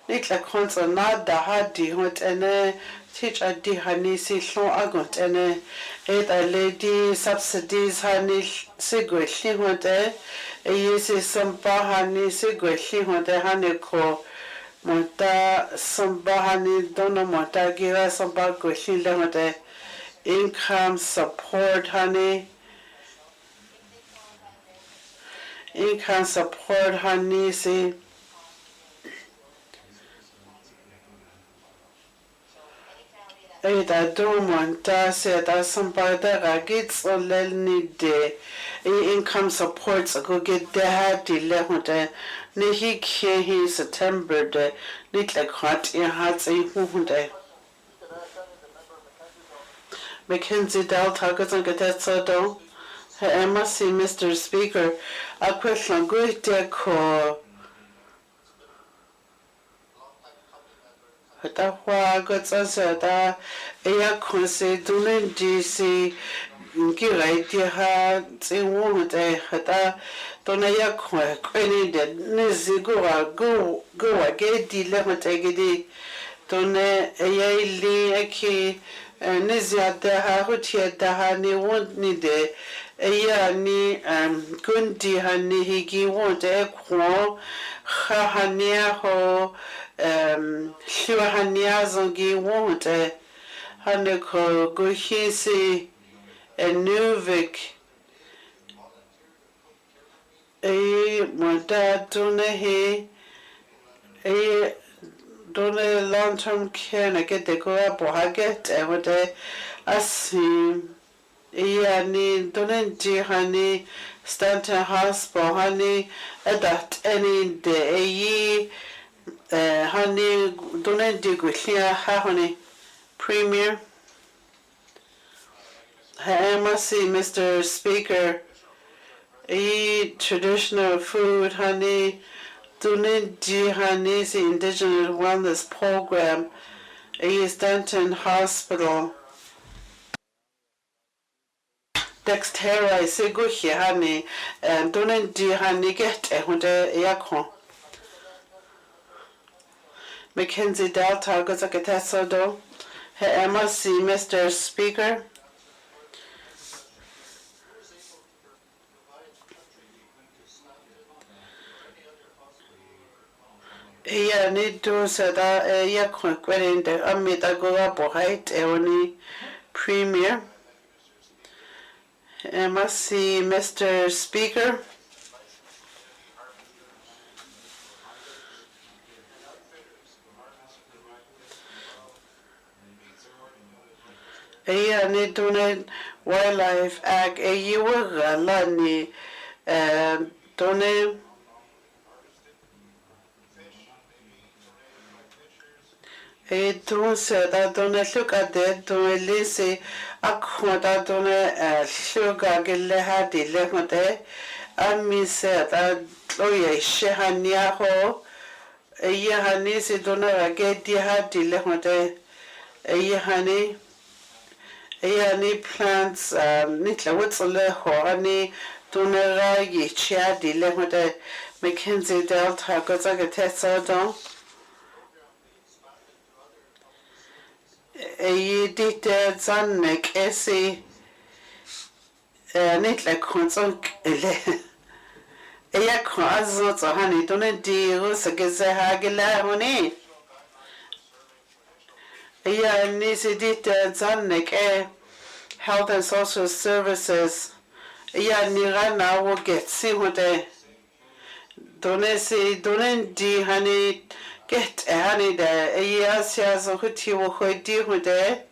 nitla konsa nada hadi hot ene teach adi hani si hlon agot ene it a lady subsidies hani sigwetli hot yisi samba hani sigwetli hot hani ko monta samba hani dono monta gira samba gwetli le hot income support honey income support honey see Eita monta se da sambada gits olel ni de income supports go get the hati le hunde ni hi September de nit like hot in hats hunde Mackenzie Delta goes and get that so do Emma see Mr. Speaker a question good deco Hata hwa gotsa da ya khonse dunen DC ki raiti ha tsewu de hata tona ya khwa kweni de nezi go wa ge di le mate ge di tone ya ili aki nezi ada ha hutia da ha ni won ni de ya ni kundi ha ni higi won de kho ha ni ho Shua Hanyazongi wonte Haneko Guhisi Enuvik Monta Dunehi Dune long term care na get the go up or haget and what asim ni Dunen honey Stanton Hospital honey at any day honey, don't dig with here, honey. Premier, see Mr. Speaker, traditional food, honey. Don't do honey, the Indigenous Wellness Program, Stanton Hospital. Dextera, say good here, honey. Don't do honey get a yakon. Mackenzie Delta goes a do. Emma see Mr. Speaker. Yeah, need to say that yeah, quitting the amita go up or height only premier. Emma see Mr. Speaker. Ni donen wildlife ag yiwa lani donen don se da donen luka de donen lisi akhoda donen shuga gelle hadi lehote ami se da loye shehania ho hani se donen agedi hadi lehote hani ni plants nitla wutsle horani tunera yichia dile hote Mackenzie Delta goza getesa don dite zannek esi nitla konson ele kon azzo hani tunen di rusa geze hagela honi nisi dite zannek Health and Social Services nirana wo get si hote donen di hani get hani de asia so huti wo khodi hote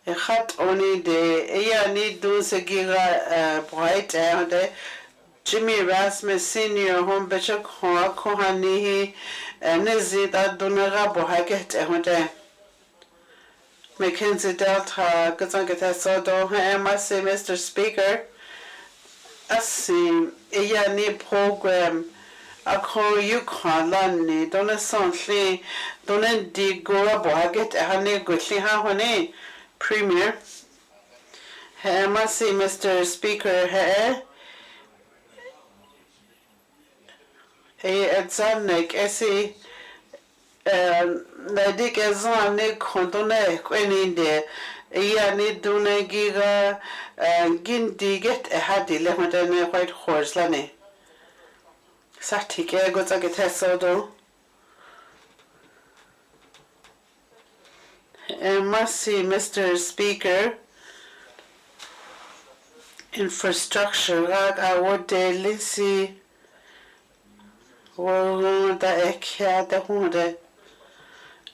Khat oni de yani dun se giga bright de Jimmy Rasmus Senior home bishop kohani nezita dunaga bohaget ehode Mackenzie Delta gazangata sodo MSC Mr. Speaker assim yani program ako Yukon lani dona sonli dona di goa bohaget ehane gutli ha hone Premier MSC Mr. Speaker etsanek esi nadik ezane kontone kweninde yani duna giga gindiget ehadi lehodane quite horslane satike gotsagetesodo MSC Mr. Speaker infrastructure awode lisi well,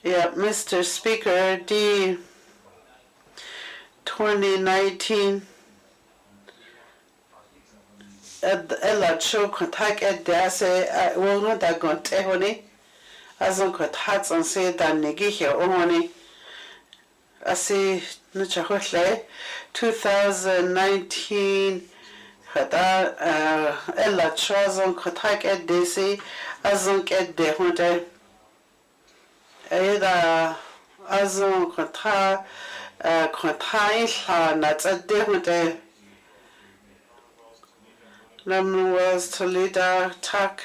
yeah, Mr. Speaker, the 2019 ella cho contact at the ase well not that got tehoni as on contacts on say that negi here only ase no chahotle 2019 hada ella chazon contact at DC azon at the hotel Ada azon contact not at the hotel Lemon was to lead a tack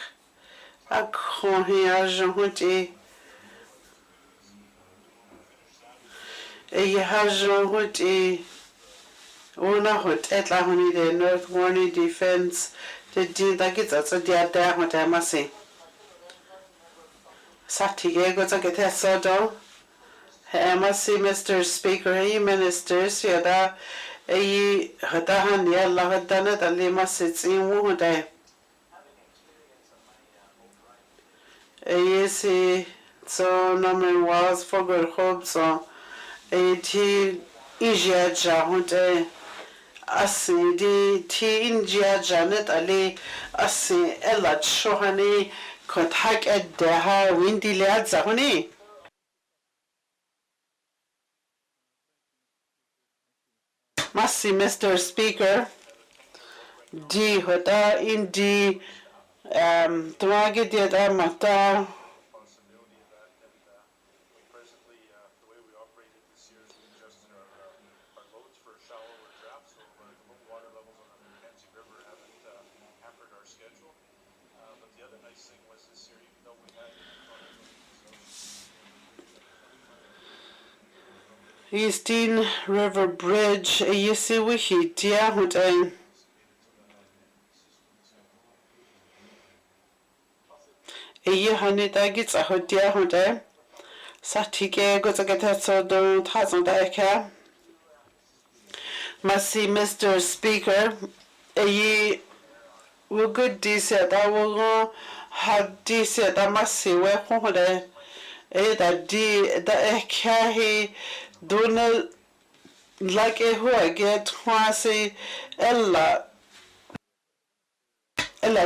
a conhiage hunty a hajon hunty una hut at la honey the North Warning Defense the dean that gets us a dear there what I must say. Satige goes a get a sodo. I must see Mr. Speaker, he ministers, yada. Ay hadahan ya lahadana da lima sits in wude. Ay si so namen was for good hope so ay ti injia jahunte asi di ti injia janet ali asi ella shohani kontak edha windy lad zahuni. Masi Mr. Speaker, di hoda indi tuwagi di da mata Eastern River Bridge, yesi wihi dia hoda Eyi hanita gits a hodia hoda Satike goes a get so don't hasn't eka Masi Mr. Speaker Eyi will good decent I will have decent I must see where hoda that di da eka he don't like a who I get twasi ella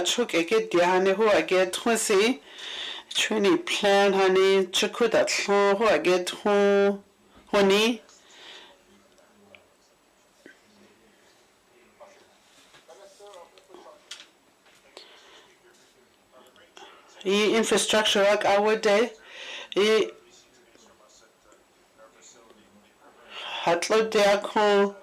chuk a get diane who I get twasi Trini plan honey chukuda who I get who honey infrastructure like our day hatlo diakon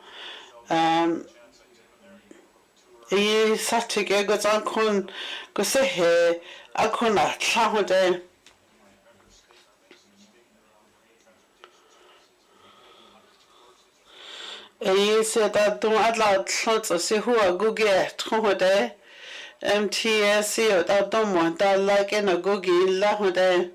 satik goes on con go say he akona tlahode said that don't allow shots of see who are go get hode MTSC or that don't want that like in a googie lahode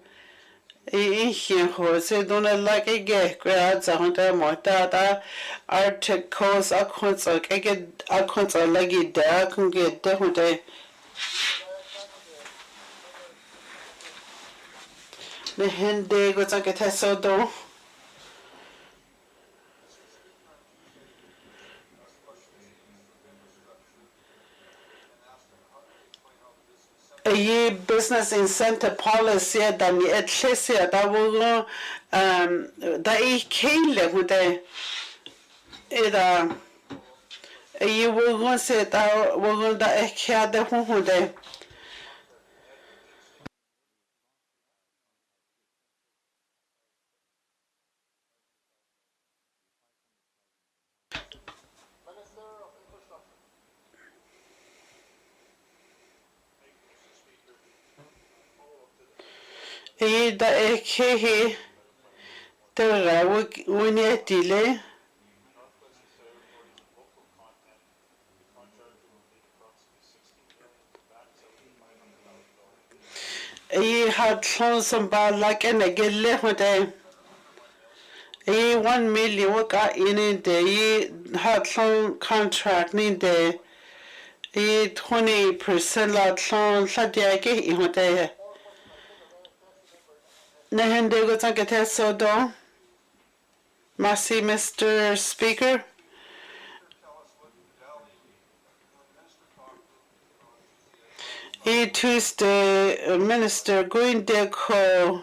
here ho se don't like a get grads on them or that articles a concert I get a concert like it there can get the hende goes a get a sodo a business incentive policy that ni ecclesia that will that I kele with the it you will go say that will go that care the who de da ke the when you delay he had some bad like and again left with a 1 million work in the had some contract in the 20% lot some sadiake in what they Nehende go take a so do Mercy Mr. Speaker it is the minister going there call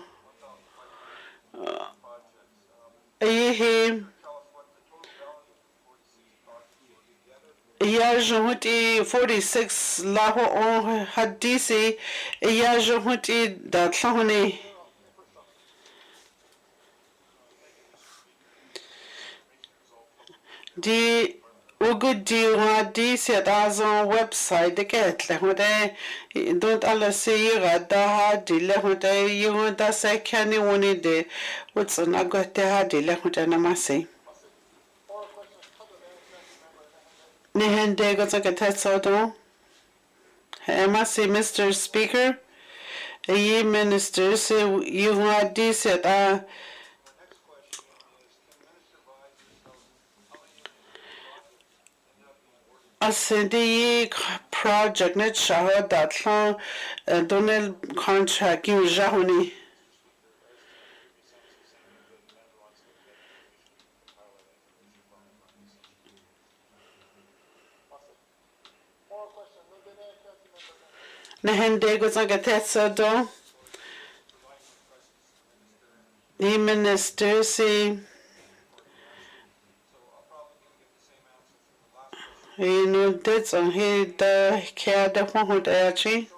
he Yajuti 46 laho on hadisi Yajuti that Sahoni di Ugudi hadisi at Azon website the get lehude don't alla see da di lehude you da say can you one de what's on a got the hadi lehude namasi Nehende got a test so Masi Mr. Speaker, ye ministers, you had this at a city project net shahad that long donal contract you jahuni. Nehende goes on get that so do. Ye ministers, you know that's on he the care the one who actually.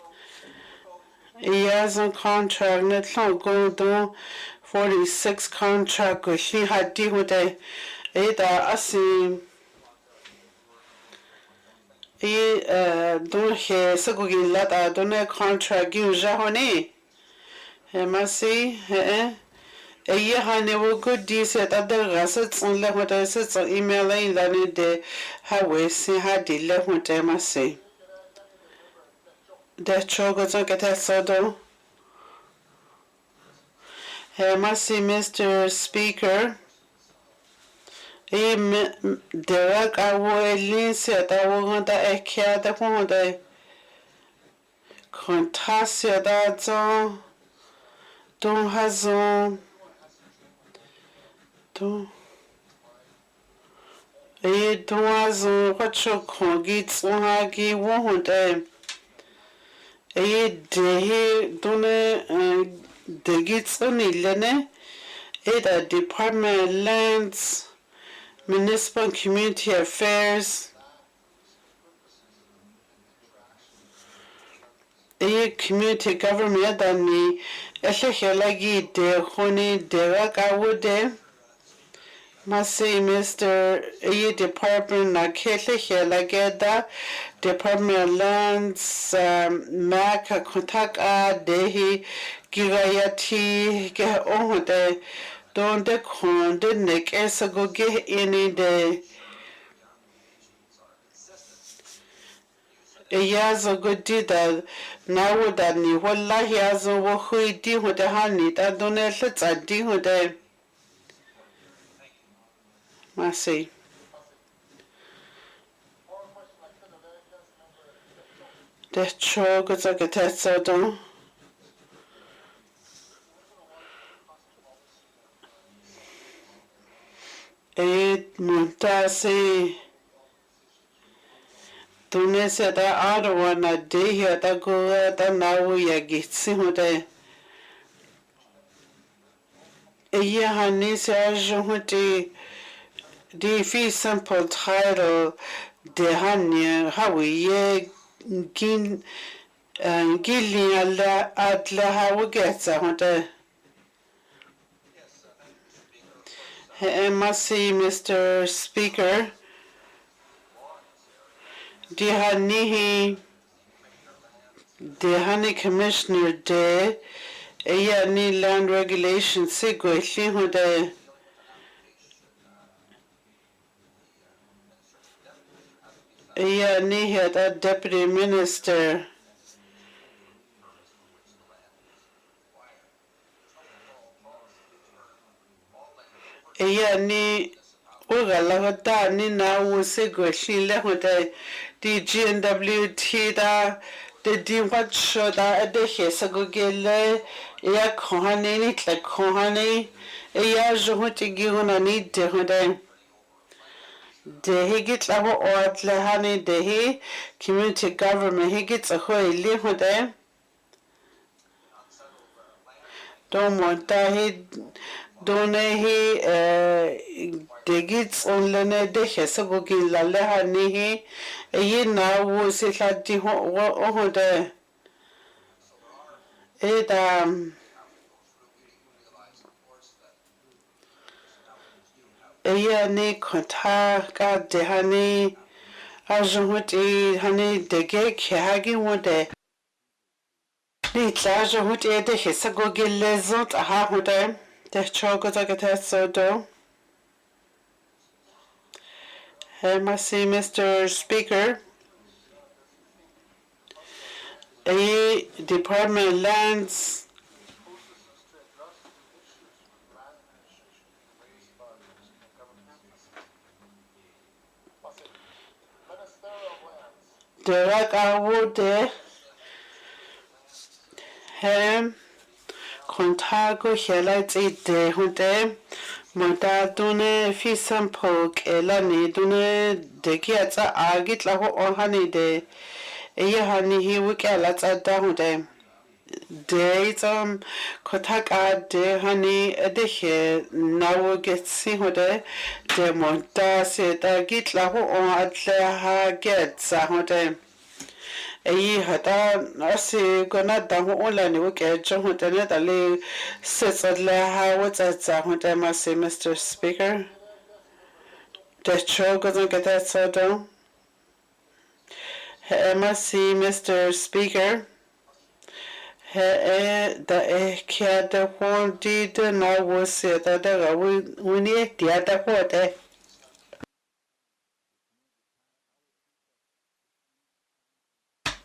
He has a contract net long go do 46 contract he had deal with a asi don't he so go let don't contract you jahoni masi ye hane wo good dis at other assets on le what assets on email in la de ha we si ha di le what masi de chogo so get so do masi Mr. Speaker Derek awelin se da wo da ekia da ho da kontasia da zo don hazo don don hazo kwacho kongi tsunga gi wo da de don de gitsuni lene the Department of Lands Municipal and Community Affairs, community government and me, lagi de honi Derek awude, masi Mr. Department na lagi da Department of Lands, Mac kontak dehi gigayati ge ohde. Don't the con the neck as a go get any day. A years ago did that now that ni walla he has a wahui di with the honey that don't let a di with the Massey. The choke is like a test so don't. Muntasi Tunisia da Arwana Dehia da Gura da Nauya Gitsi Hote. Iya Hanisia Johuti the fee simple title de Hanya Hawi Gin Gillian at La Hawagetsa Hote. Masi Mr. Speaker. Dihanihi Dihani Commissioner De Ni Land Regulation Sigwe Lihude Ni had a Deputy Minister Ni Ugalagata ni na Sigwe Lihude the GNWT da the D da the Hesagogele ya Kohani ni Kohani ya Johuti Gihuna ni Dehude de Higit Lavo or Tlehani de community government Higits a Hoi Lihude don't want he don't he Digits only de Hesagogi la Lehani ye now was it like the Ohode it ni Kota got the honey as what honey the gay Hagi one day. The charge of what the Hesagogi lesot a half day. The Chogotaka so do. Masi Mr. Speaker. A Department Lands Direct award Contago highlights it hunte Montadune Fisampo Elani Dune de Giatsa Agit Laho or Honey de Ehani he wikalats at Dahunde. Days Kotaka de Honey Edehe now gets Sihode de Monta said Agit Laho or Atleha gets Sahode. Hata asi gona dahu olani wike johunte ne dali sitsadle ha whatsa hunte masi Mr. Speaker. The show doesn't get that so down. Masi Mr. Speaker. The kia the one did now was it that we need the other water.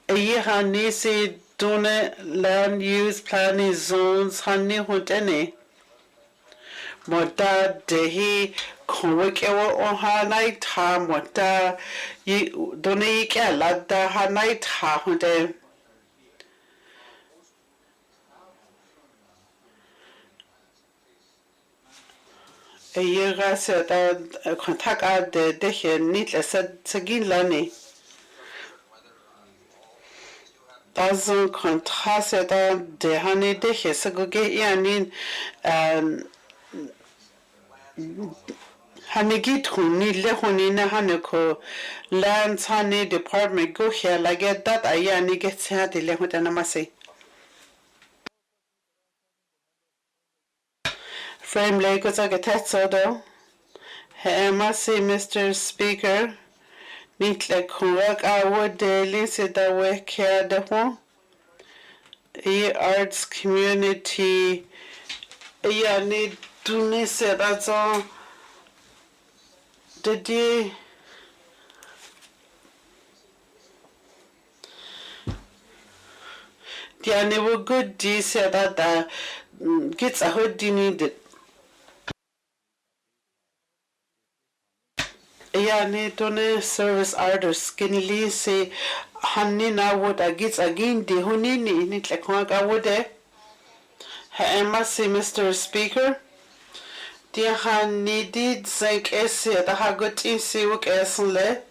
Hanisi dune land use planning zones hani hutene mota dehi konwekewa o hanai ta mota dune ike lada hanai ta hunde Yega se da kontaka de dehe nitle sagin lani Dazu Kontraste da de Hani de Hesagoge yanin Hanigit huni le huni na haneko lands honey department go here like that ayani gets had le hutana masi. Frame Lagos I get so do. Masi Mr. Speaker. Nitle correct our daily sit away care the one arts community need to say that's all the day never good day said that gets a hoodie needed Yani tone service orders skinny say honey now what I get again the hunini nit like I would Masi Mr. Speaker the honey did think essay the hagot in see work esle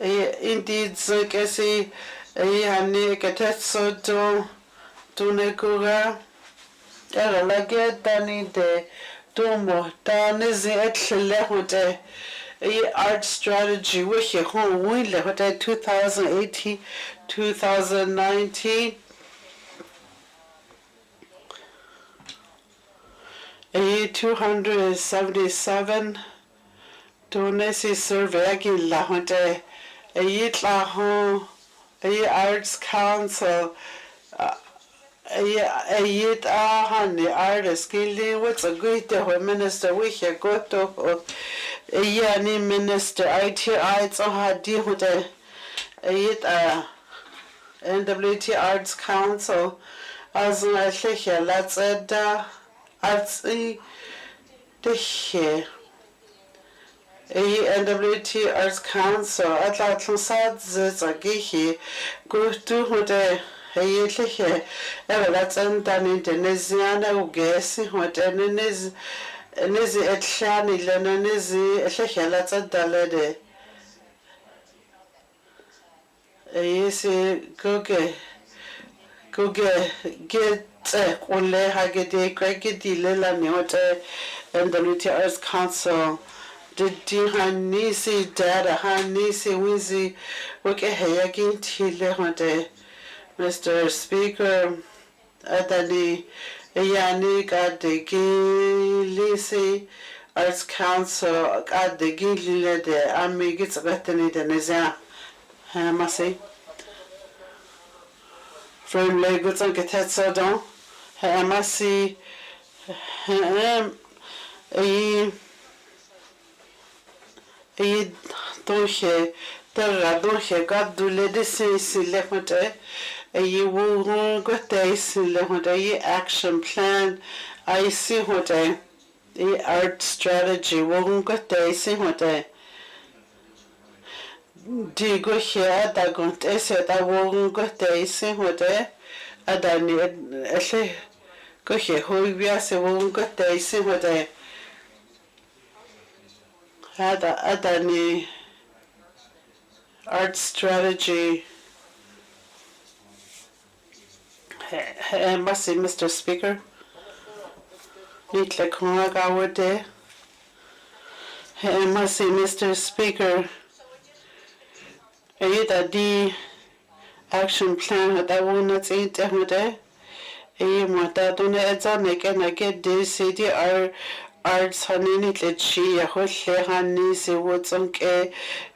indeed kasi hani ketetso to nekura lage tani de tumo tani zi etle hote art strategy which hon win le hote 2018 2019 277 donesi survey ki la hote la hon arts council honey artist kili what's a great minister we here go to ni minister ITI so hadi hote NWT Arts Council as I say here let's arts the here NWT Arts Council at la tlosad zagi go to hote here let's done Indonesiana ugesi hote nizi etshani lena nizi here let's dalede Kuge get ole hagede kwagedi lela nyote NWT Arts Council didi hanisi dada hanisi wizi wake hayagin tile hote Mr. Speaker adani yani kadegi Arts Council kadegi lile de ami gitsgatani de neza Masi from Lagos and Getetsadon, Masi, Dohe, Dohe, God do let us see Lehote, you will go days in Lehote, action plan, I see what art strategy, won't go days in what Digo here that got said I won't go days in what Adani go here who we are say won't go days in what Adani art strategy must say Mr. Speaker Nitla Kumagawade must say Mr. Speaker the action plan that I will not say to Hude. Mata don't make and I get this city arts honey chi a whole honey see what's on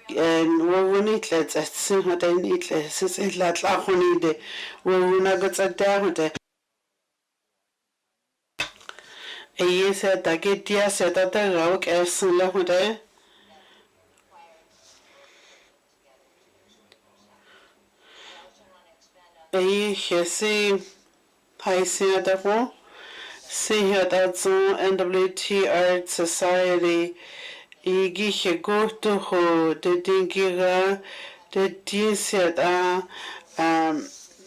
and we won't let us see what I need less is like honey day we will not get a down there. Said I get dear said that the rock as soon as Hesi Haisia Dafo see here that's NWT Art Society Igi go to ho the dingira the dinset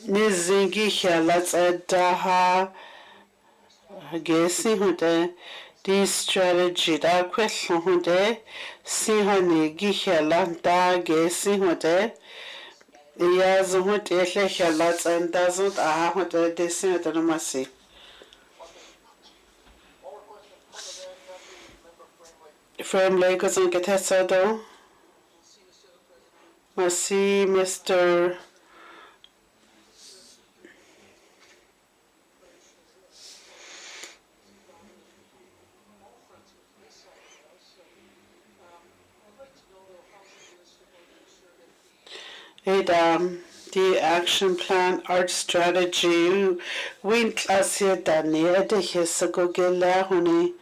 Nizingi here let's daha Gesi Hunde this strategy that question Hunde see honey Gihe Lanta Gesi Hunde Yes, what is a lot and doesn't what they say to the Massy. From Lagos and Getesado, Massy, Mr. The action plan art strategy win class here Dani de Hesago Gela Honey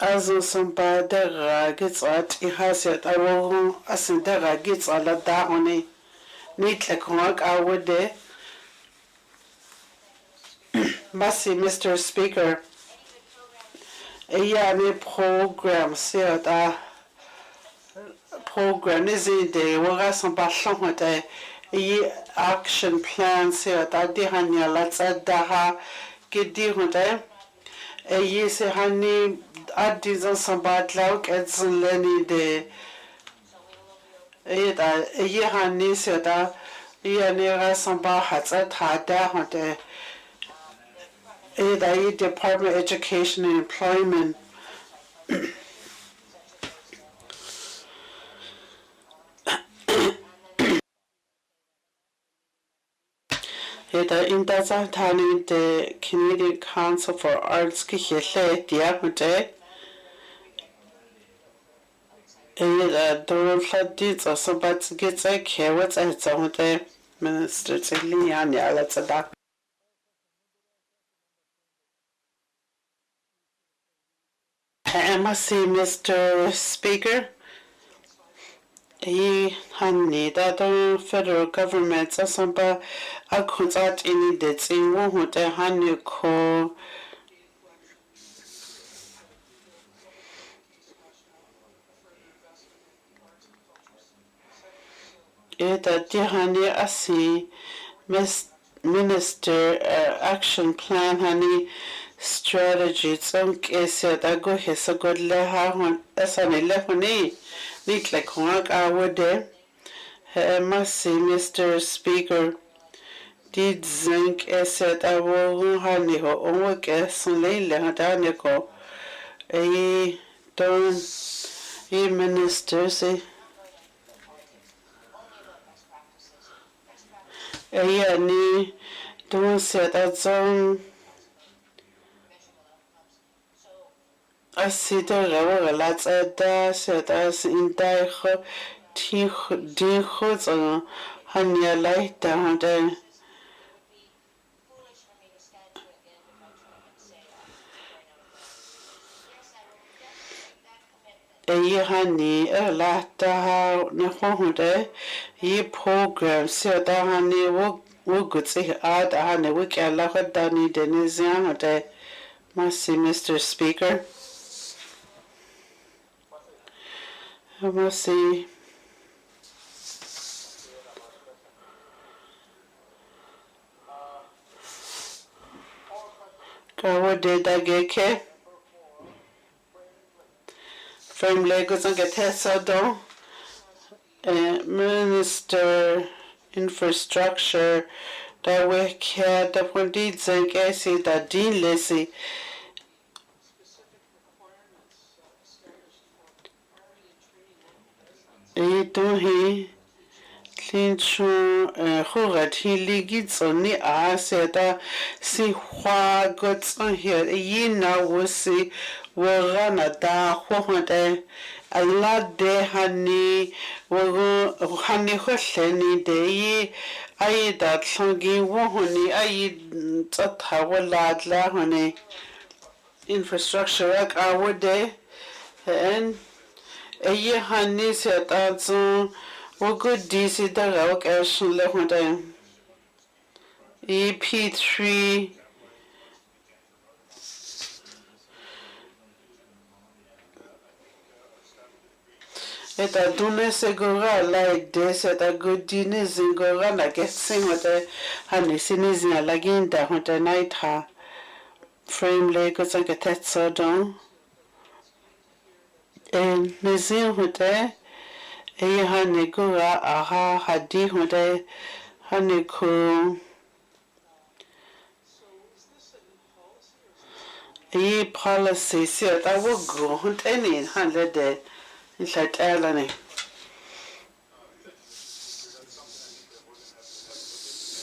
Azo Samba de Ragets at Ihaset Awo Asinda Ragets a la Dahone Neat like work our day Massy Mr. Speaker me programs here program is in the waras on ballon with a action plans here that the hanya let's add daha get the hotel a yes honey add these on some bad luck at Lenny the hani seta nera samba hatsa tada hote Department of Education and Employment intaza tani the Canadian Council for Arts kihle dia hote don't let this or somebody gets a care what's at some of the ministers in Liania. Let's adapt. I must say, Mr. Speaker, honey, that the federal government or somebody I could not any that's in one with a honey call. Honey, I see, Minister Action Plan, honey, strategy. Some cases I go here so good leha that's an 11 need like 1 hour there. I must say, Mr. Speaker, did zinc said I will honey ho on guess on Layla Danico. Don't minister say. Ni don't say that song. I see the river lots at that said as in Daiho Dinhos on honey light down there. Honey, a lot how Nahonde, program, so that honey will good say add honey, we can laugh at Danny Denisian or must see Mr. Speaker. I must see. What did I get? From Lagos and get Hesado, Minister Infrastructure, that we care the Pondits and Gassi, that Dean Lissy. He Clinton Horat, he ligits on the Aseta, see why gods on here, ye now will see. Warana da hohode a lot de honey honey hosheni de I that songi wohoni I tatawala la honey infrastructure work our day and a year honey said that what good DC the rock as lehode EP3 Eta dune se gora like this eta good dine zingora na getting with the honey sinizin alaginda with the night ha frame Lagos and get that so down and nizin with the honey gora aha hadi with the honey cool policy so that will go with any 100 day. It's like Eleni.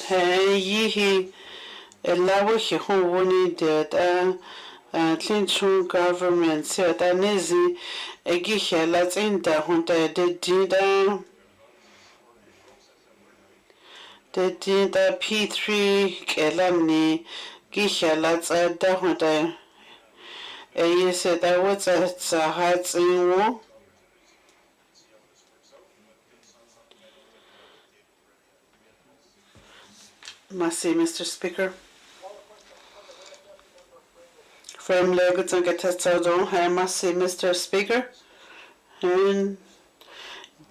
He allow he who wanted that Clinton government said that Nizi a gihe let's in the hunter the P3 Kelani gihe let's add the hunter. You said that was a hearts in war. Must see, Mr. Speaker. From Lagos and get tested on, I must see, Mr. Speaker. And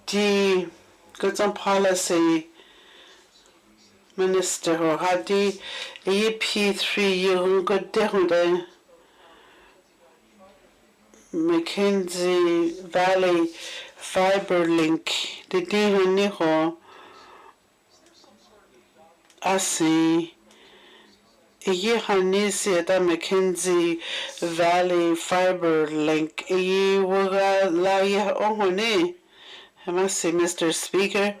the goods on policy minister who had the EP3 year good day Mackenzie Valley fiber link didi hani ho asi iyi hani sieta Mackenzie Valley fiber link iyi waga la ya ohone Hamasi, Mr. Speaker,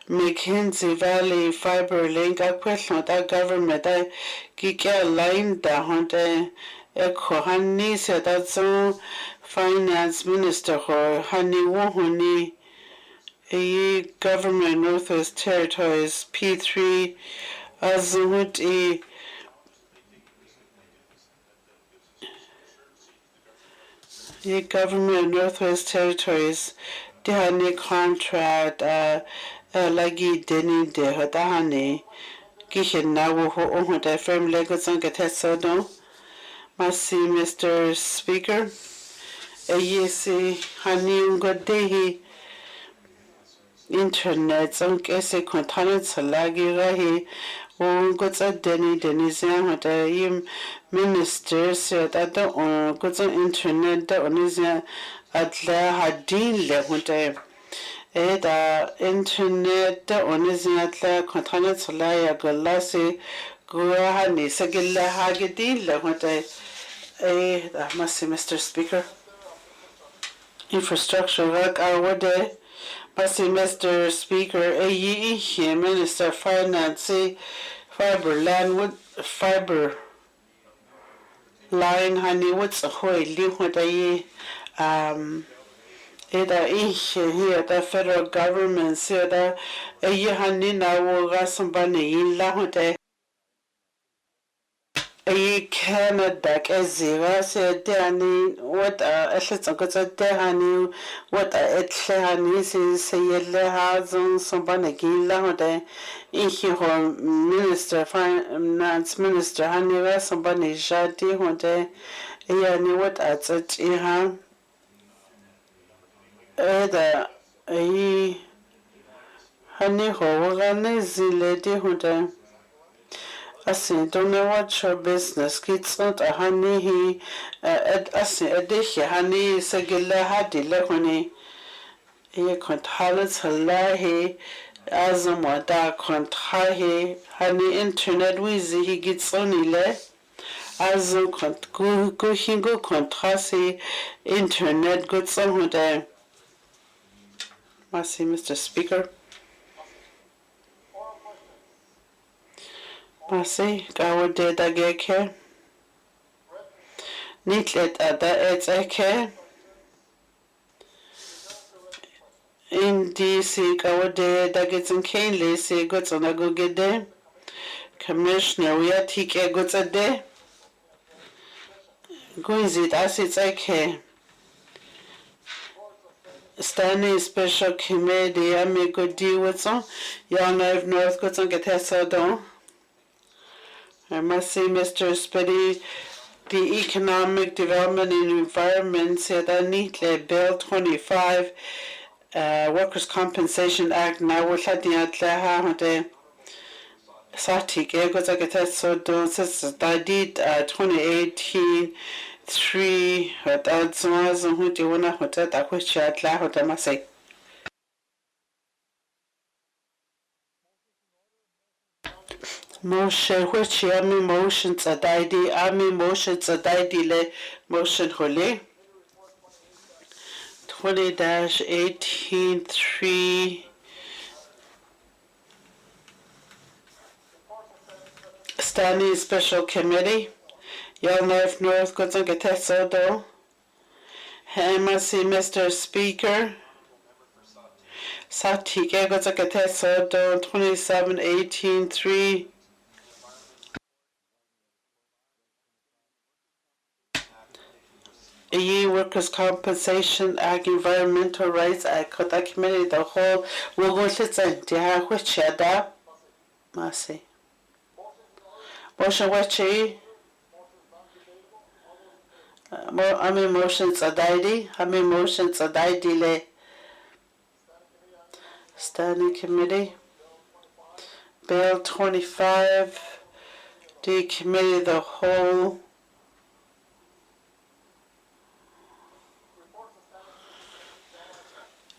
Mackenzie Valley Fiber Link, a question that government, I kika line da honte, a kohani said that so finance minister ho, hani wohoni, a government Northwest Territories, P3, Azuhuti, a government Northwest Territories, Dihani contract, lagi deni de hadahani kihin na wo ho ho da firm lego zonga tesodo masi Mr. Speaker yesi hani ungo dehi internet zonke se kontanet salagi rahi ungo tsa deni zan da yim minister se da da on go internet da onizia atla hadin le hunte da internet onizatla kontanet salaya galasi guha ni sagilla hagidin la hote da masi Mr. Speaker infrastructure work awade masi Mr. Speaker yi Minister Finance fiber land wood fiber line hani what's a hoy li hote Eda here the federal government said hani na wo gasambani illa hote Canada ezira said hani what hani what hani sayelle hazon sambani illa hote minister finance minister hani gasambani jadi hote yani what ha Eda hani ho gane zile di hunde asin don't know what your business kids not a hani he asin edishi hani sagilla hadi le huni ye kont halat halahi azum wada kont hahi hani internet wizi he gets only le azum kont go hingo kont hasi internet gets on hunde Merci, Mr. Speaker. Merci, Gawade Dageke. Nitlet Ada Etzeke. Indi si Gawade Dagetzen Kainle si Gotsana Gogede. Commissioner Wiatike Gotsade. Guizit Asitzeke. Standing Special Committee, amigo Diwitson, Yonah North Gotson Getesodon. I must say, Mr. Spitty, the Economic Development and Environment said that neatly Bill 25, Workers' Compensation Act, now we're letting out the Satik, Egotsa Getesodon, since I did 2018. 3 hotazwazo huti wana hotata kwishat la hotamase motion which ami motion tsadaidi ami motion tsadaidi le motion hole 20-18-3 Standing Special Committee Yellowknife North Gotson Getesodo. Hamasi Mr. Speaker. Satike Gotson Getesodo 27-18-3. EU Workers' Compensation Act, Environmental Rights Act, Kota Committee, the whole Wogolitsa Dia Wichada. Masi. Motion Wachi. Ami motion tsadaidi, ami motion tsadaidi le Standing Committee. Bill 25, the Committee of the Whole.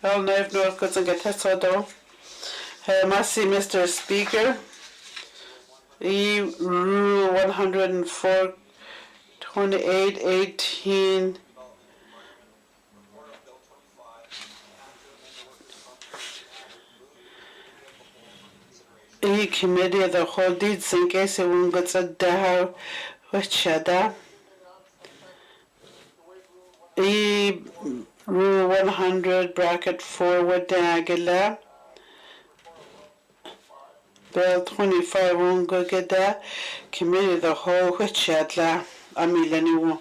Hell no, if no, because I get that so though. Mercy, Mr. Speaker. Rule 104, 2818. Committee of the whole did sink a wungats a daha which other. Rule 100 bracket 4 with Dagala. Bill 25 won't get that. Committee of the whole which other. I mean, anyone.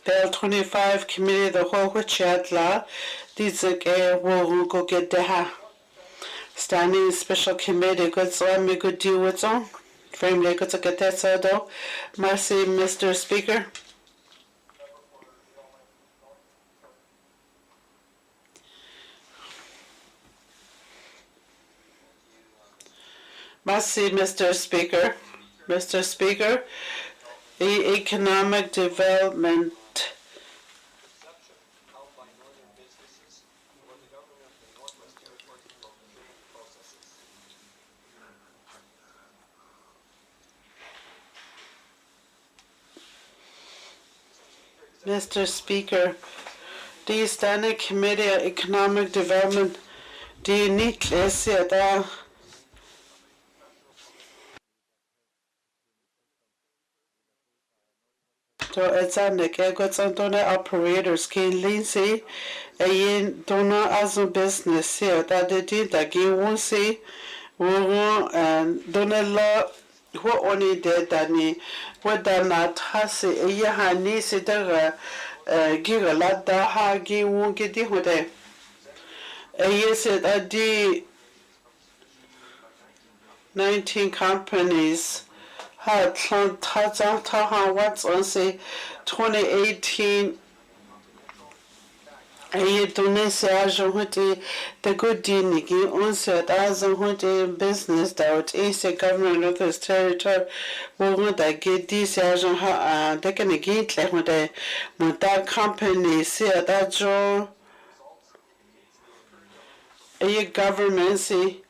Bill 25 Committee of the whole which other. These will go get that. Standing Special Committee, good so me good deal with on. Frame like it's a get that so though. Mercy, Mr. Speaker. Mercy, Mr. Speaker. Mr. Speaker, the economic development Mr. Speaker, the Standing Committee on Economic Development, the need that so it's a neck got on operators can Lindsay a donor as a business here that they did that game won't see and donor what only did that ni what that not has a yani sit there give a lot that ha give won't get it with a yes at the 19 companies had what's on say 2018 a donation with the good deal on set as a business that is a government of this territory will that get this as they can get like with that company see that job a government see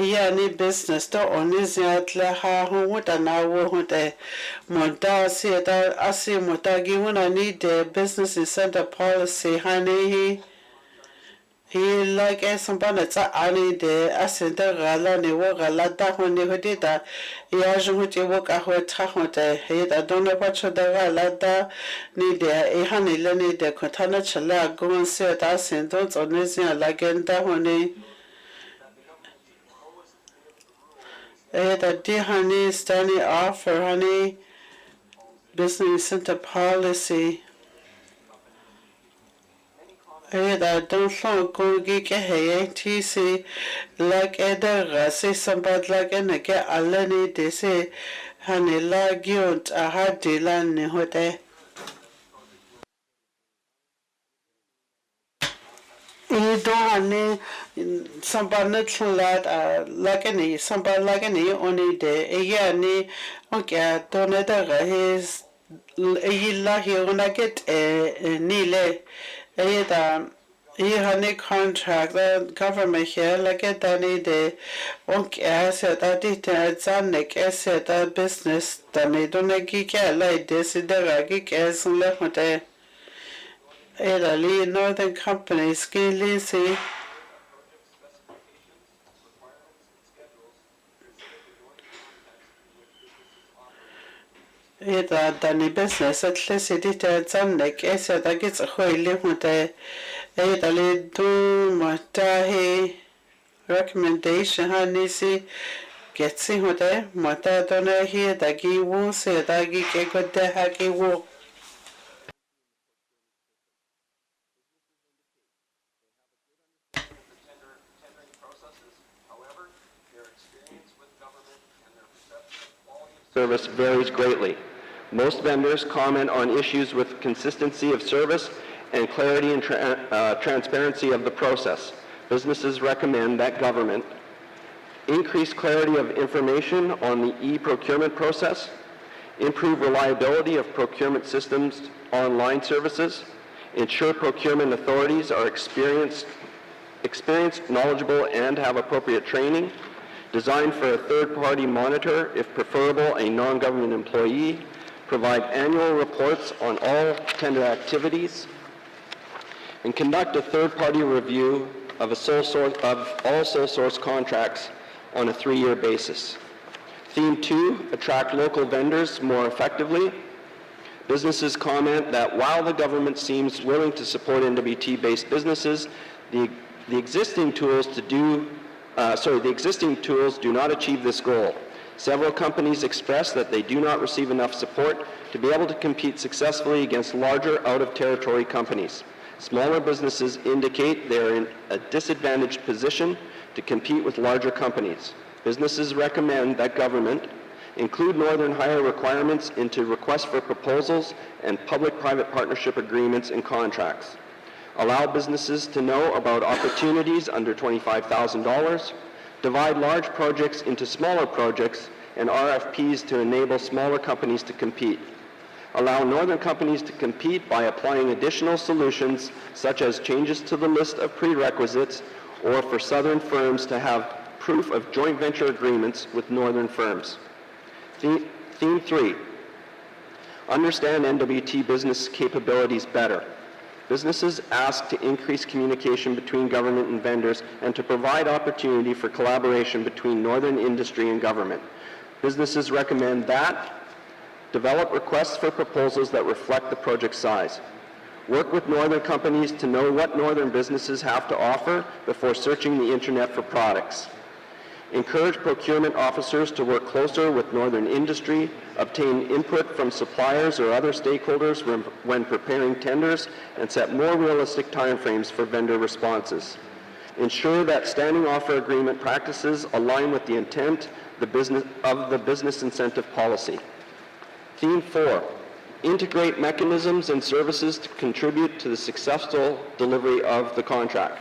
yeah, any business to only that ha what an hour with a monta see that I see motagi when I need the business incentive policy honey he like somebody that's I need the ascender gala ne wo gala da when they did that yeah je you work a what head I don't know what should the gala da need the honey need the contana chala go and see that send don't only see like that honey that dear honey standing offer honey business center policy that don't so go get a TC like other say somebody like and get alani they say honey like you a hard dealan hote you don't somebody like any somebody like any only day yeah ni okay don't his la here when I get nile honey contract the government here like it any day okay said that it zanek said that business that they don't get like this the gig as left Italy northern companies can see done business at least it did like I said I get a whole live with Italy do matahi recommendation honey see get see what mata don't hear that give won't say that give good the hacky walk. Service varies greatly. Most vendors comment on issues with consistency of service and clarity and transparency of the process. Businesses recommend that government increase clarity of information on the e-procurement process, improve reliability of procurement systems online services, ensure procurement authorities are experienced, knowledgeable, and have appropriate training, design for a third-party monitor, if preferable, a non-government employee, provide annual reports on all tender activities, and conduct a third-party review of all sole source contracts on a 3-year basis. Theme 2, attract local vendors more effectively. Businesses comment that while the government seems willing to support NWT-based businesses, the existing tools do not achieve this goal. Several companies express that they do not receive enough support to be able to compete successfully against larger out-of-territory companies. Smaller businesses indicate they are in a disadvantaged position to compete with larger companies. Businesses recommend that government include Northern hire requirements into requests for proposals and public-private partnership agreements and contracts. Allow businesses to know about opportunities under $25,000, divide large projects into smaller projects and RFPs to enable smaller companies to compete. Allow Northern companies to compete by applying additional solutions such as changes to the list of prerequisites, or for Southern firms to have proof of joint venture agreements with Northern firms. Theme 3, understand NWT business capabilities better. Businesses ask to increase communication between government and vendors and to provide opportunity for collaboration between Northern industry and government. Businesses recommend that develop requests for proposals that reflect the project size. Work with Northern companies to know what Northern businesses have to offer before searching the internet for products. Encourage procurement officers to work closer with Northern industry, obtain input from suppliers or other stakeholders when preparing tenders, and set more realistic timeframes for vendor responses. Ensure that standing offer agreement practices align with the intent of the business incentive policy. Theme 4, integrate mechanisms and services to contribute to the successful delivery of the contract.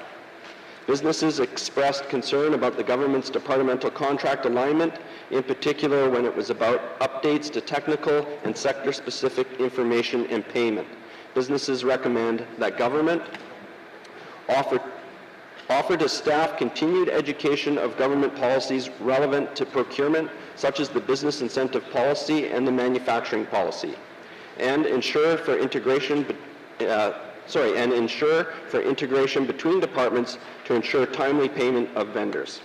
Businesses expressed concern about the government's departmental contract alignment, in particular when it was about updates to technical and sector-specific information and payment. Businesses recommend that government offer to staff continued education of government policies relevant to procurement, such as the business incentive policy and the manufacturing policy, and ensure for integration between departments to ensure timely payment of vendors.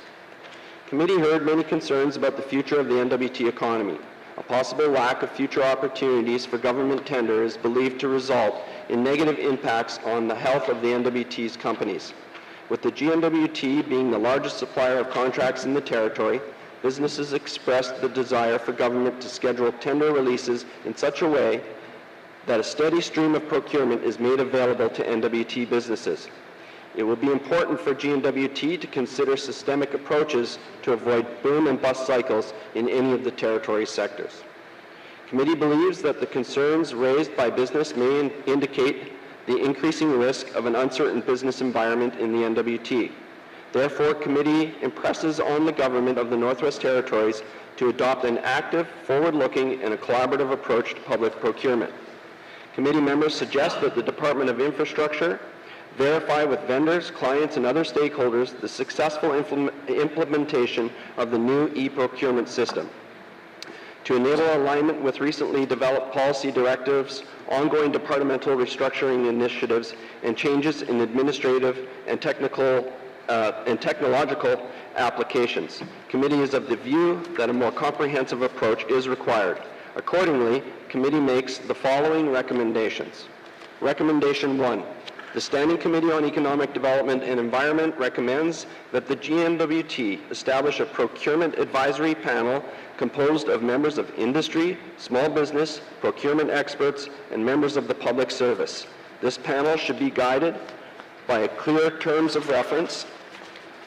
Committee heard many concerns about the future of the NWT economy. A possible lack of future opportunities for government tender is believed to result in negative impacts on the health of the NWT's companies. With the GNWT being the largest supplier of contracts in the territory, businesses expressed the desire for government to schedule tender releases in such a way that a steady stream of procurement is made available to NWT businesses. It will be important for GNWT to consider systemic approaches to avoid boom and bust cycles in any of the territory sectors. Committee believes that the concerns raised by business may indicate the increasing risk of an uncertain business environment in the NWT. Therefore, committee impresses on the government of the Northwest Territories to adopt an active, forward-looking, and a collaborative approach to public procurement. Committee members suggest that the Department of Infrastructure verify with vendors, clients, and other stakeholders the successful implementation of the new e-procurement system. To enable alignment with recently developed policy directives, ongoing departmental restructuring initiatives, and changes in administrative and technological applications. Committee is of the view that a more comprehensive approach is required. Accordingly, committee makes the following recommendations. Recommendation 1. The Standing Committee on Economic Development and Environment recommends that the GNWT establish a procurement advisory panel composed of members of industry, small business, procurement experts, and members of the public service. This panel should be guided by clear terms of reference,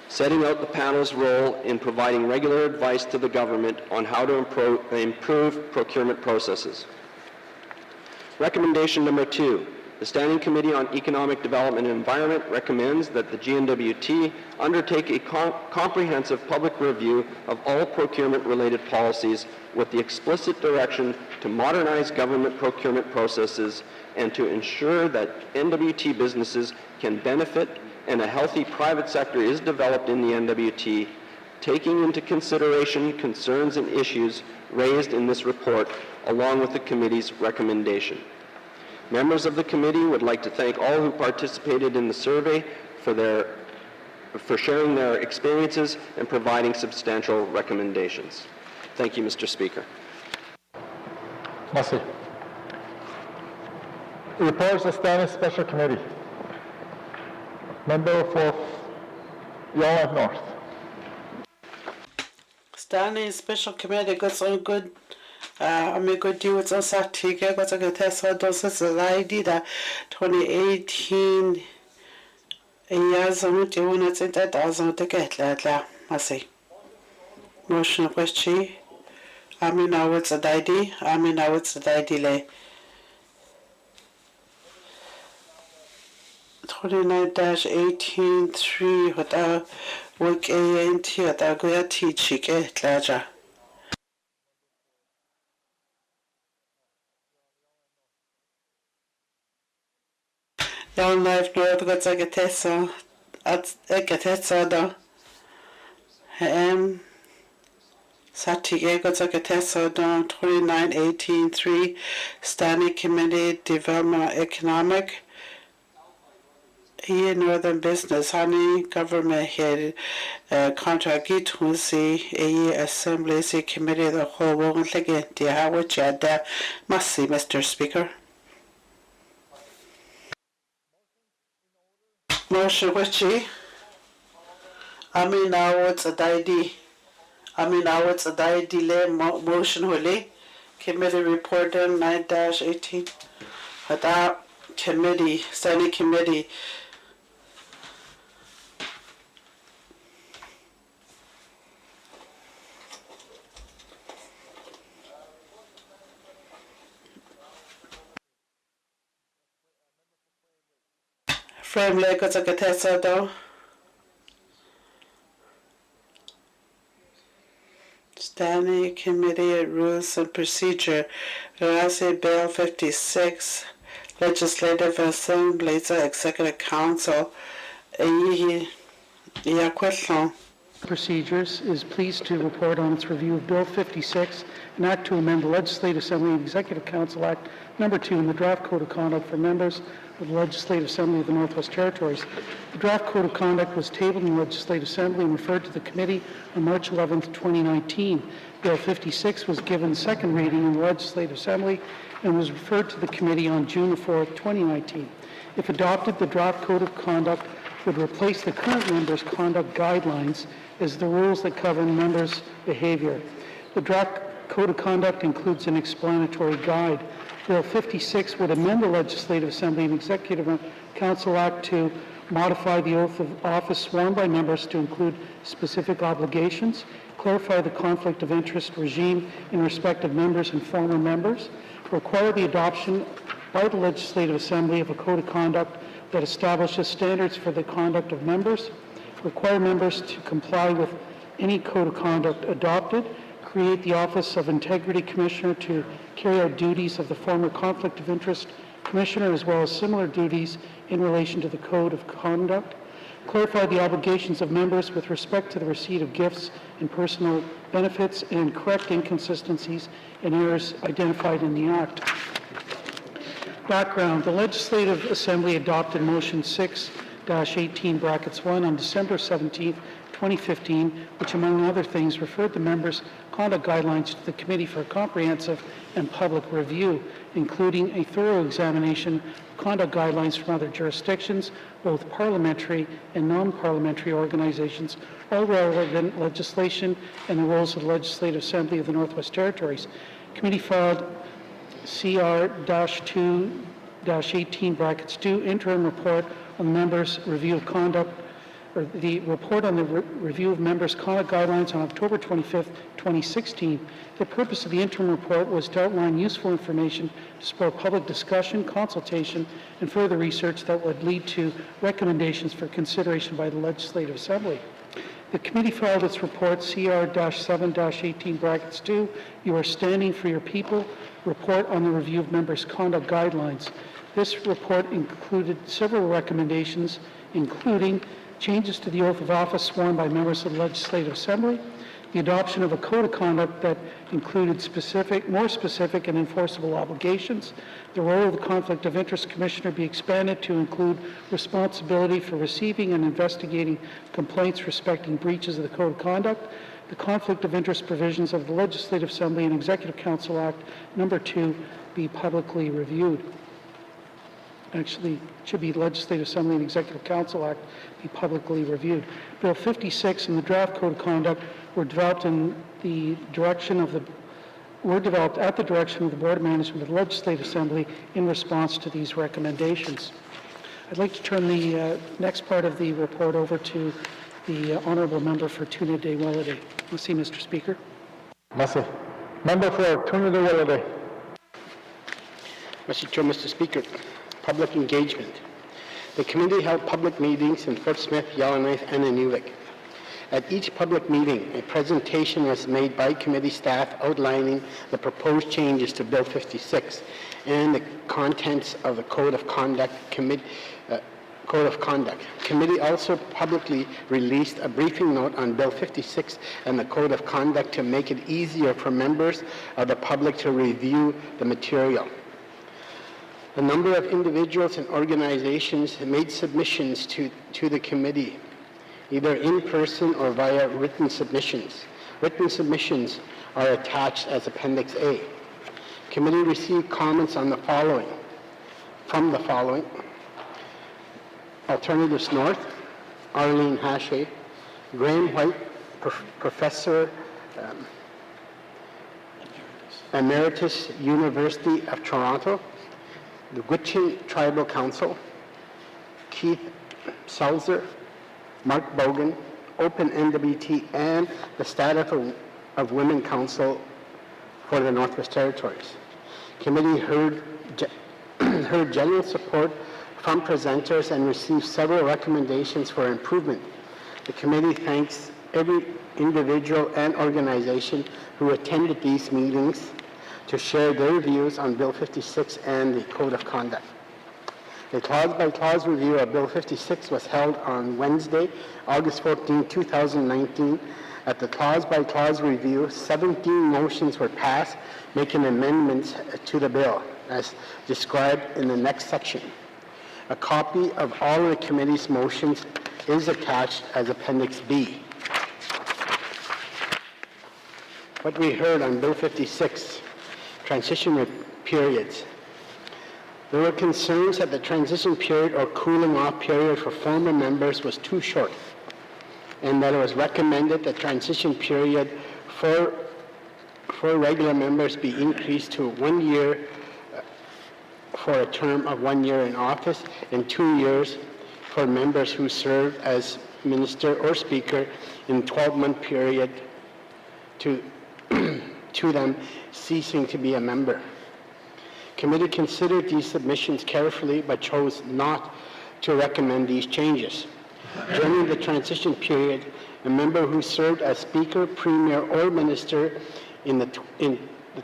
setting out the panel's role in providing regular advice to the government on how to improve procurement processes. Recommendation number 2. The Standing Committee on Economic Development and Environment recommends that the GNWT undertake a comprehensive public review of all procurement-related policies with the explicit direction to modernize government procurement processes and to ensure that NWT businesses can benefit and a healthy private sector is developed in the NWT, taking into consideration concerns and issues raised in this report, along with the committee's recommendation. Members of the committee would like to thank all who participated in the survey for sharing their experiences and providing substantial recommendations. Thank you, Mr. Speaker. Merci. Reports of Standing Special Committee. Member for Yatıì North. Standing Special Committee got some good good deal with us at TK, got a test for those ID that 2018 years on the one at 10,000 to get that. I say. Motion question. I mean, now it's a ID. I mean, now it's a ID. 29-18-3 without work ANT without go teaching it larger. Young life no got a test at a test though. Saturday got a test on 29-18-3 Standing Committee Development Economic. Here Northern Business Honey Government Head Contract Gitwusi Assembly Committee the whole world again. Dear Howard Chad must see Mr. Speaker. Motion Wichi. I mean now it's a ID. I mean now it's a ID motion Willie. Committee report 9-18. Without committee, Standing Committee. Frame like it's a test though. Standing Committee Rules and Procedure. Bill 56. Legislative Assembly, Executive Council. Question. Procedures is pleased to report on its review of Bill 56, an act to amend the Legislative Assembly and Executive Council Act No. 2 in the draft Code of Conduct for members of the Legislative Assembly of the Northwest Territories. The draft Code of Conduct was tabled in the Legislative Assembly and referred to the committee on March 11, 2019. Bill 56 was given second reading in the Legislative Assembly and was referred to the committee on June 4, 2019. If adopted, the draft Code of Conduct would replace the current members' conduct guidelines as the rules that govern members' behavior. The draft Code of Conduct includes an explanatory guide. Bill 56 would amend the Legislative Assembly and Executive Council Act to modify the oath of office sworn by members to include specific obligations, clarify the conflict of interest regime in respect of members and former members, require the adoption by the Legislative Assembly of a Code of Conduct that establishes standards for the conduct of members, require members to comply with any Code of Conduct adopted, create the Office of Integrity Commissioner to carry out duties of the former Conflict of Interest Commissioner as well as similar duties in relation to the Code of Conduct, clarify the obligations of members with respect to the receipt of gifts and personal benefits, and correct inconsistencies and errors identified in the Act. Background: the Legislative Assembly adopted Motion 6-18(1) on December 17, 2015, which among other things referred the members' conduct guidelines to the Committee for a comprehensive and public review, including a thorough examination of conduct guidelines from other jurisdictions, both parliamentary and non-parliamentary organizations, all relevant legislation, and the rules of the Legislative Assembly of the Northwest Territories. Committee filed CR-2-18(2) interim report on the members' review of conduct the report on the review of members' conduct guidelines on October 25th, 2016. The purpose of the interim report was to outline useful information to support public discussion, consultation, and further research that would lead to recommendations for consideration by the Legislative Assembly. The committee filed its report CR-7-18-2, You Are Standing for Your People, report on the review of members' conduct guidelines. This report included several recommendations, including changes to the oath of office sworn by members of the Legislative Assembly, the adoption of a code of conduct that included more specific and enforceable obligations, the role of the Conflict of Interest Commissioner be expanded to include responsibility for receiving and investigating complaints respecting breaches of the code of conduct, the Conflict of Interest provisions of the Legislative Assembly and Executive Council Act Number 2 be publicly reviewed. Actually, it should be Legislative Assembly and Executive Council Act be publicly reviewed. Bill 56 and the draft Code of Conduct were developed at the direction of the Board of Management of the Legislative Assembly in response to these recommendations. I'd like to turn the next part of the report over to the Honourable Member for Trinidad-Walladay. Merci, Mr. Speaker. Merci. Member for Trinidad-Walladay. Mr. Speaker, public engagement. The committee held public meetings in Fort Smith, Yellowknife, and Inuvik. At each public meeting, a presentation was made by committee staff outlining the proposed changes to Bill 56 and the contents of the Code of Conduct. Committee also publicly released a briefing note on Bill 56 and the Code of Conduct to make it easier for members of the public to review the material. A number of individuals and organizations made submissions to the committee, either in person or via written submissions. Written submissions are attached as Appendix A. Committee received comments on from the following: Alternatives North, Arlene Hache, Graham White, Professor Emeritus, University of Toronto, the Gwich'in Tribal Council, Keith Selzer, Mark Bogan, Open NWT, and the Status of Women Council for the Northwest Territories. Committee heard general support from presenters and received several recommendations for improvement. The committee thanks every individual and organization who attended these meetings to share their views on Bill 56 and the Code of Conduct. A clause-by-clause review of Bill 56 was held on Wednesday, August 14, 2019. At the clause-by-clause review, 17 motions were passed, making amendments to the bill, as described in the next section. A copy of all of the committee's motions is attached as Appendix B. What we heard on Bill 56, transition periods. There were concerns that the transition period or cooling off period for former members was too short, and that it was recommended that transition period for regular members be increased to 1 year for a term of 1 year in office and 2 years for members who served as minister or speaker in a 12-month period to them ceasing to be a member. Committee considered these submissions carefully but chose not to recommend these changes. During the transition period, a member who served as speaker, premier, or minister in the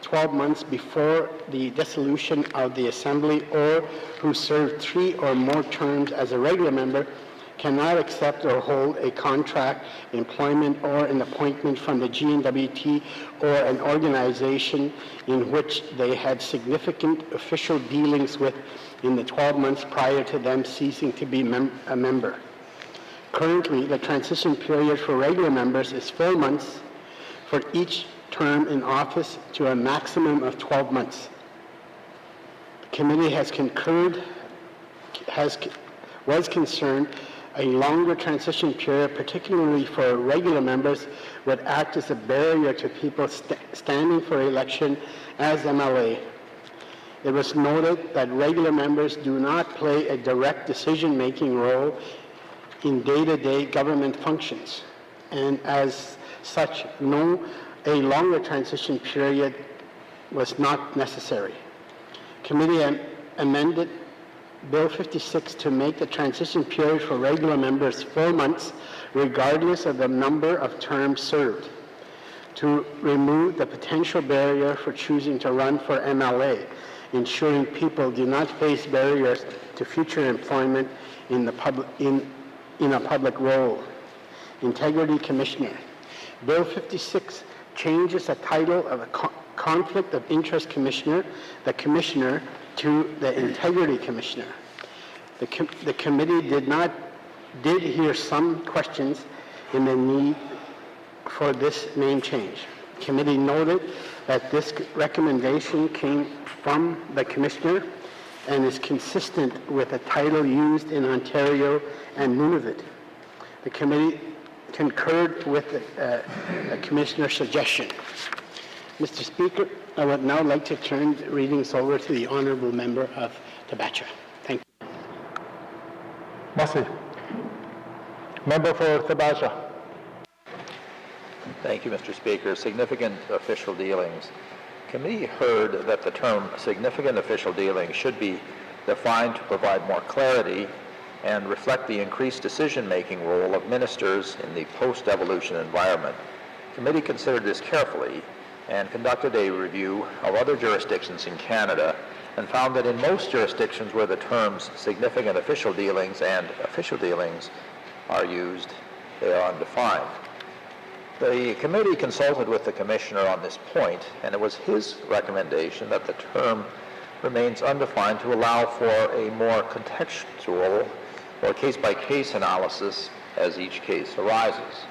12 months before the dissolution of the assembly, or who served 3 or more terms as a regular member, cannot accept or hold a contract, employment, or an appointment from the GNWT or an organization in which they had significant official dealings with in the 12 months prior to them ceasing to be a member. Currently, the transition period for regular members is 4 months for each term in office to a maximum of 12 months. The committee was concerned a longer transition period, particularly for regular members, would act as a barrier to people standing for election as MLA. It was noted that regular members do not play a direct decision-making role in day-to-day government functions, and as such, a longer transition period was not necessary. Committee amended Bill 56 to make the transition period for regular members 4 months, regardless of the number of terms served, to remove the potential barrier for choosing to run for MLA, ensuring people do not face barriers to future employment in a public role. Integrity Commissioner. Bill 56 changes the title of a Conflict of Interest Commissioner, the Commissioner, to the Integrity Commissioner. The committee did hear some questions in the need for this name change. The committee noted that this recommendation came from the Commissioner and is consistent with the title used in Ontario and Nunavut. The committee concurred with the Commissioner's suggestion. Mr. Speaker, I would now like to turn the readings over to the Honourable Member of Tabacha. Thank you. Massey. Member for Tabacha. Thank you, Mr. Speaker. Significant official dealings. Committee heard that the term significant official dealings should be defined to provide more clarity and reflect the increased decision-making role of ministers in the post-devolution environment. Committee considered this carefully and conducted a review of other jurisdictions in Canada and found that in most jurisdictions where the terms significant official dealings and official dealings are used, they are undefined. The committee consulted with the Commissioner on this point, and it was his recommendation that the term remains undefined to allow for a more contextual or case-by-case analysis as each case arises.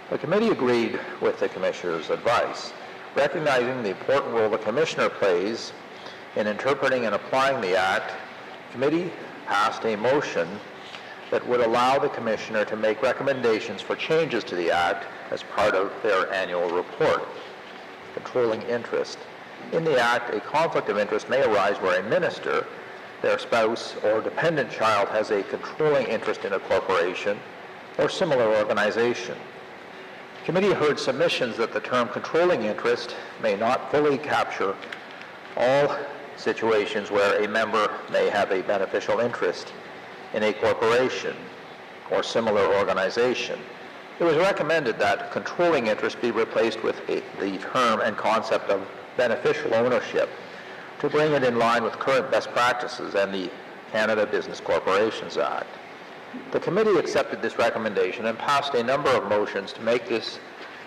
The committee agreed with the Commissioner's advice, recognizing the important role the Commissioner plays in interpreting and applying the Act. The committee passed a motion that would allow the Commissioner to make recommendations for changes to the Act as part of their annual report. Controlling interest. In the Act, a conflict of interest may arise where a minister, their spouse, or dependent child has a controlling interest in a corporation or similar organization. The committee heard submissions that the term controlling interest may not fully capture all situations where a member may have a beneficial interest in a corporation or similar organization. It was recommended that controlling interest be replaced with the term and concept of beneficial ownership to bring it in line with current best practices and the Canada Business Corporations Act. The committee accepted this recommendation and passed a number of motions to make this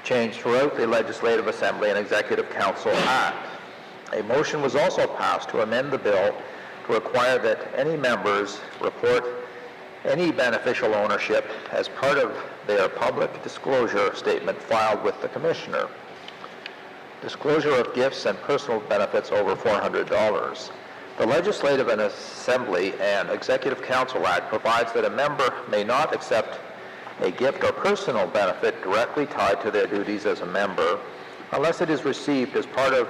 change throughout the Legislative Assembly and Executive Council Act. A motion was also passed to amend the bill to require that any members report any beneficial ownership as part of their public disclosure statement filed with the Commissioner. Disclosure of gifts and personal benefits over $400. The Legislative and Assembly and Executive Council Act provides that a member may not accept a gift or personal benefit directly tied to their duties as a member unless it is received as part of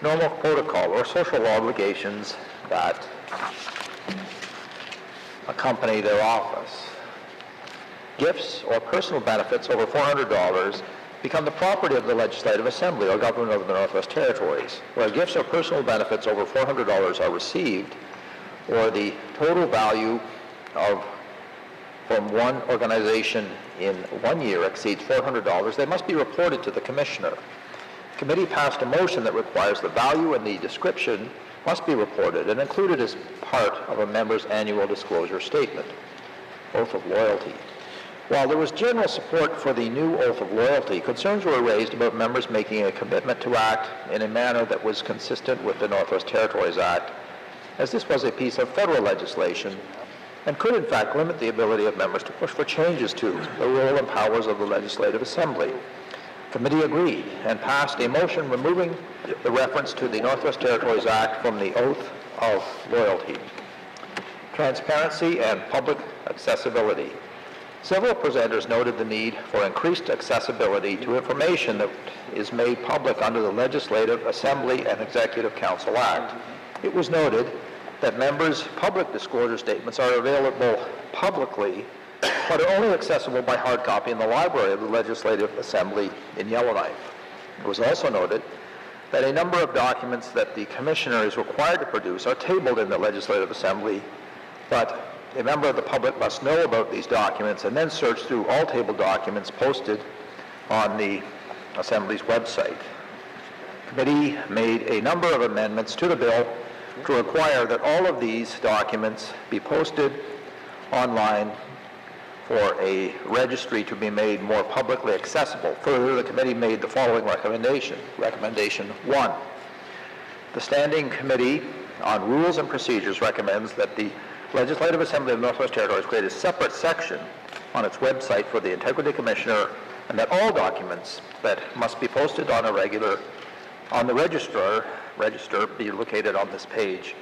normal protocol or social obligations that accompany their office. Gifts or personal benefits over $400 become the property of the Legislative Assembly or Government of the Northwest Territories, where gifts or personal benefits over $400 are received, or the total value from one organization in 1 year exceeds $400, they must be reported to the Commissioner. The committee passed a motion that requires the value and the description must be reported and included as part of a member's annual disclosure statement. Oath of loyalty. While there was general support for the new oath of loyalty, concerns were raised about members making a commitment to act in a manner that was consistent with the Northwest Territories Act, as this was a piece of federal legislation and could in fact limit the ability of members to push for changes to the role and powers of the Legislative Assembly. The committee agreed and passed a motion removing the reference to the Northwest Territories Act from the oath of loyalty. Transparency and public accessibility. Several presenters noted the need for increased accessibility to information that is made public under the Legislative Assembly and Executive Council Act. It was noted that members' public disclosure statements are available publicly but are only accessible by hard copy in the library of the Legislative Assembly in Yellowknife. It was also noted that a number of documents that the Commissioner is required to produce are tabled in the Legislative Assembly, but a member of the public must know about these documents and then search through all tabled documents posted on the Assembly's website. The committee made a number of amendments to the bill to require that all of these documents be posted online for a registry to be made more publicly accessible. Further, the committee made the following recommendation. Recommendation 1. The Standing Committee on Rules and Procedures recommends that the Legislative Assembly of the Northwest Territories create a separate section on its website for the Integrity Commissioner, and that all documents that must be posted on the register be located on this page.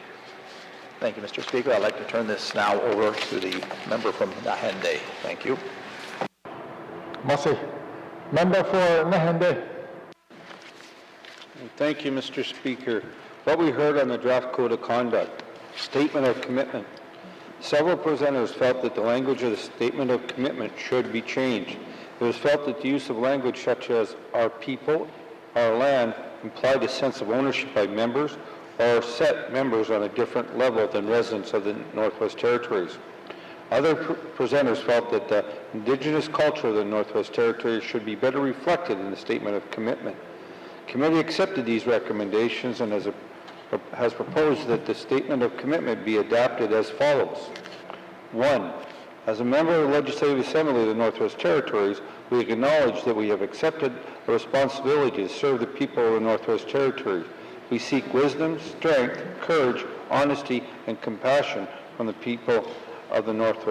Thank you, Mr. Speaker. I'd like to turn this now over to the member from Nahende. Thank you. Merci. Member for Nahende. Thank you, Mr. Speaker. What we heard on the draft code of conduct, statement of commitment. Several presenters felt that the language of the statement of commitment should be changed. It was felt that the use of language such as our people, our land, implied a sense of ownership by members or set members on a different level than residents of the Northwest Territories. Other presenters felt that the Indigenous culture of the Northwest Territories should be better reflected in the statement of commitment. Committee accepted these recommendations and has proposed that the statement of commitment be adapted as follows. 1. As a member of the Legislative Assembly of the Northwest Territories, we acknowledge that we have accepted a responsibility to serve the people of the Northwest Territories. We seek wisdom, strength, courage, honesty, and compassion from the people of the North,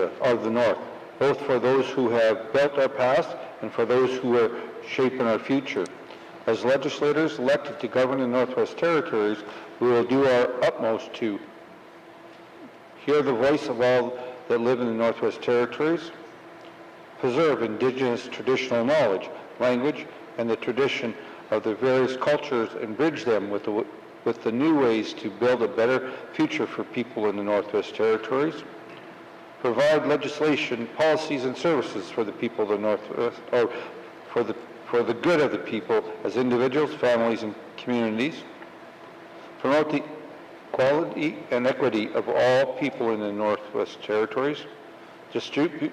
both for those who have built our past and for those who are shaping our future. As legislators elected to govern the Northwest Territories, we will do our utmost to hear the voice of all that live in the Northwest Territories, preserve Indigenous traditional knowledge, language, and the tradition of the various cultures, and bridge them with the new ways to build a better future for people in the Northwest Territories, provide legislation, policies, and services for the people of the Northwest, or for the good of the people as individuals, families, and communities, promote the equality and equity of all people in the Northwest Territories, distribute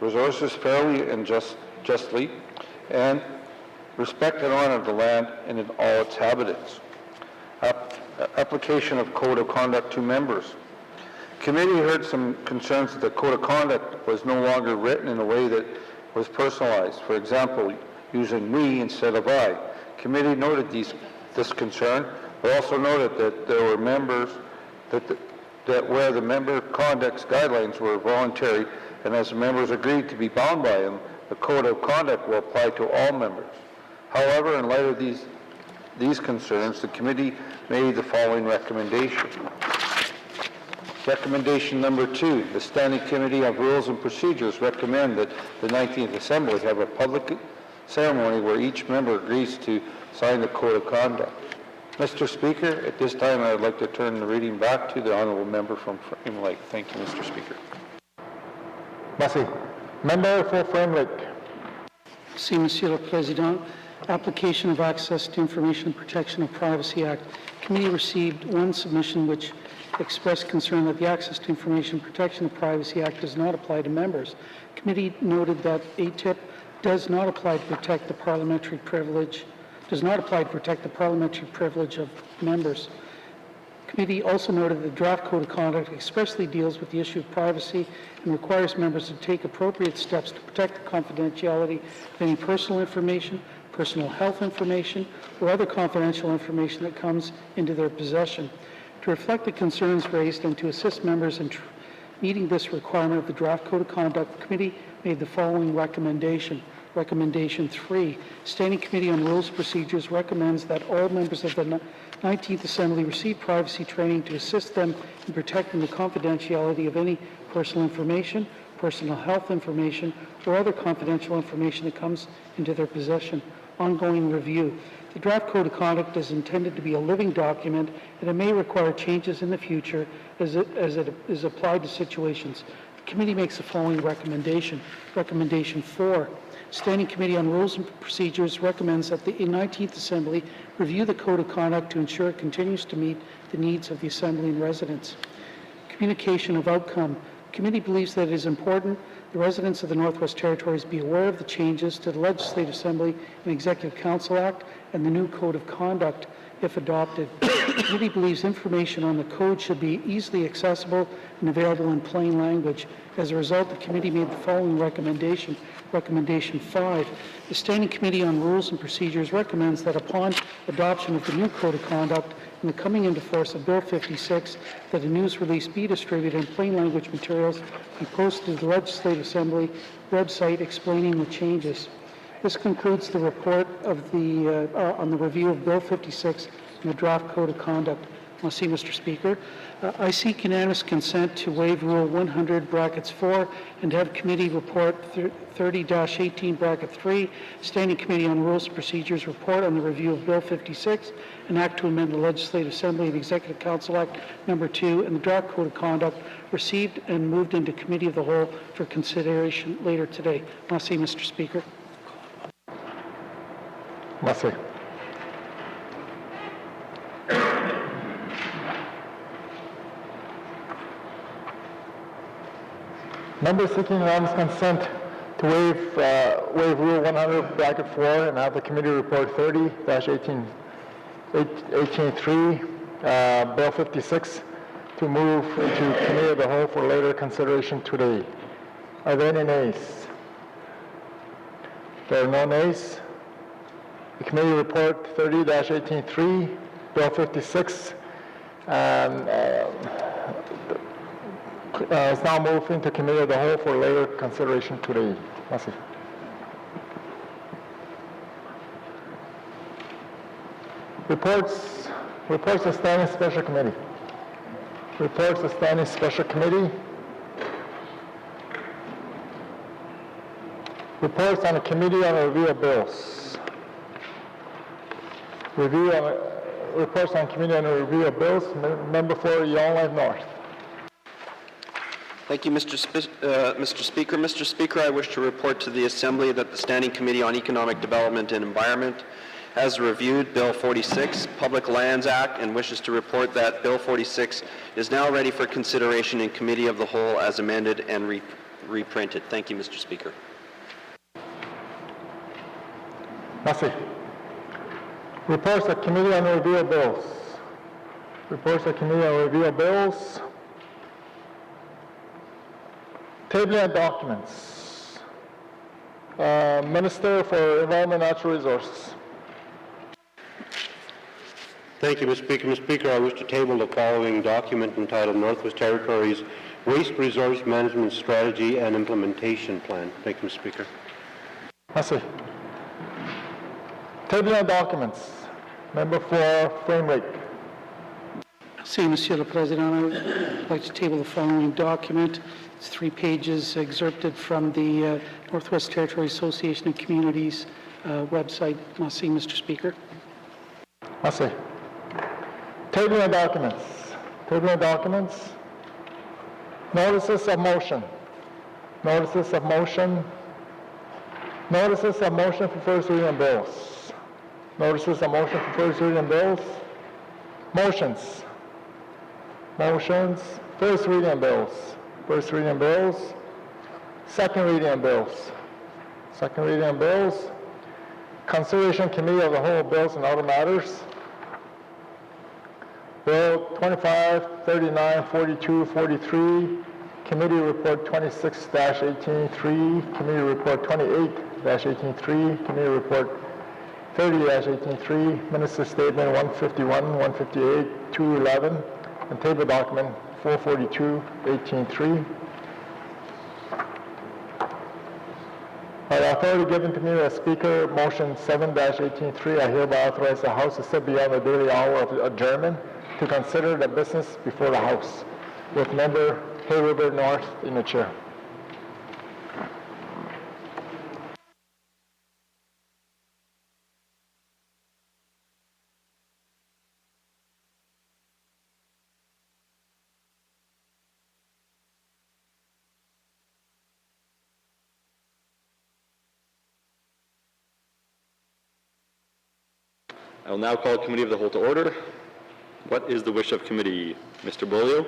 resources fairly and justly, and respect and honor the land and in all its inhabitants. Application of Code of Conduct to members. Committee heard some concerns that the Code of Conduct was no longer written in a way that was personalized. For example, using we instead of I. Committee noted this concern, but also noted that there were members that where the member conduct's guidelines were voluntary, and as members agreed to be bound by them, the Code of Conduct will apply to all members. However, in light of these concerns, the committee made the following recommendation. Recommendation number 2, the Standing Committee on Rules and Procedures recommend that the 19th Assembly have a public ceremony where each member agrees to sign the Code of Conduct. Mr. Speaker, at this time I would like to turn the reading back to the Honourable Member from Frame Lake. Thank you, Mr. Speaker. Merci. Member for Frame Lake. Merci, Monsieur le Président. Application of Access to Information and Protection of Privacy Act. Committee received one submission which expressed concern that the Access to Information and Protection of Privacy Act does not apply to members. Committee noted that ATIP does not apply to protect the parliamentary privilege of members. Committee also noted the draft Code of Conduct expressly deals with the issue of privacy and requires members to take appropriate steps to protect the confidentiality of any personal information, personal health information, or other confidential information that comes into their possession. To reflect the concerns raised and to assist members in meeting this requirement of the draft Code of Conduct, the committee made the following recommendation. Recommendation 3, Standing Committee on Rules and Procedures recommends that all members of the 19th Assembly receive privacy training to assist them in protecting the confidentiality of any personal information, personal health information, or other confidential information that comes into their possession. Ongoing review. The draft Code of Conduct is intended to be a living document, and it may require changes in the future as it is applied to situations. The committee makes the following recommendation. Recommendation 4, Standing Committee on Rules and Procedures recommends that the 19th Assembly review the Code of Conduct to ensure it continues to meet the needs of the Assembly and residents. Communication of outcome. The committee believes that it is important the residents of the Northwest Territories be aware of the changes to the Legislative Assembly and Executive Council Act and the new Code of Conduct if adopted. The committee believes information on the code should be easily accessible and available in plain language. As a result, the committee made the following recommendation. Recommendation 5, the Standing Committee on Rules and Procedures recommends that upon adoption of the new Code of Conduct and the coming into force of Bill 56, that a news release be distributed and plain language materials be posted to the Legislative Assembly website explaining the changes. This concludes the report of on the review of Bill 56 and the draft Code of Conduct. Merci, Mr. Speaker. I seek unanimous consent to waive Rule 100(4) and have Committee Report 30-18(3), Standing Committee on Rules and Procedures report on the review of Bill 56, an act to amend the Legislative Assembly and Executive Council Act No. 2, and the draft Code of Conduct received and moved into Committee of the Whole for consideration later today. Merci, Mr. Speaker. Merci. Members seeking unanimous consent to waive Rule 100(4) and have the committee report 30-18(3), Bill 56, to move into Committee of the Whole for later consideration today. Are there any nays? There are no nays. The committee report 30-18(3), Bill 56, is now moved into Committee of the Whole for later consideration today. Merci. Reports of Standing Special Committee. Reports of Standing Special Committee. Reports on the Committee on Review of Bills. Reports on Committee on Review of Bills. Member for Yonge North. Thank you, Mr. Speaker. Mr. Speaker, I wish to report to the Assembly that the Standing Committee on Economic Development and Environment has reviewed Bill 46, Public Lands Act, and wishes to report that Bill 46 is now ready for consideration in Committee of the Whole as amended and reprinted. Thank you, Mr. Speaker. Merci. Reports of Committee on Review of Bills. Reports of Committee on Review of Bills. Tabling of documents. Minister for Environment and Natural Resources. Thank you, Mr. Speaker. Mr. Speaker, I wish to table the following document entitled Northwest Territories Waste Resource Management Strategy and Implementation Plan. Thank you, Mr. Speaker. Merci. Tabling of documents. Member for Frame Rate. Merci, Monsieur le Président. I would like to table the following document. It's 3 pages excerpted from the Northwest Territories Association of Communities website. Merci, Mr. Speaker. Merci. Tabling of documents. Tabling of documents. Notices of motion. Notices of motion. Notices of motion for first reading of bills. Notices of motion for first reading of bills. Motions. Motions. First reading of bills. First reading of bills. Second reading of bills. Second reading of bills. Consideration Committee of the Whole bills and other matters. Bill 25, 39, 42, 43. Committee Report 26-18-3. Committee Report 28-18-3. Committee Report 30-18-3. Minister Statement 151, 158, 211. And table document 442-18-3. By the authority given to me as Speaker, motion 7-18-3, I hereby authorize the House to sit beyond the daily hour of adjournment to consider the business before the House, with Member Hay River North in the chair. I will now call Committee of the Whole to order. What is the wish of committee? Mr. Bolio?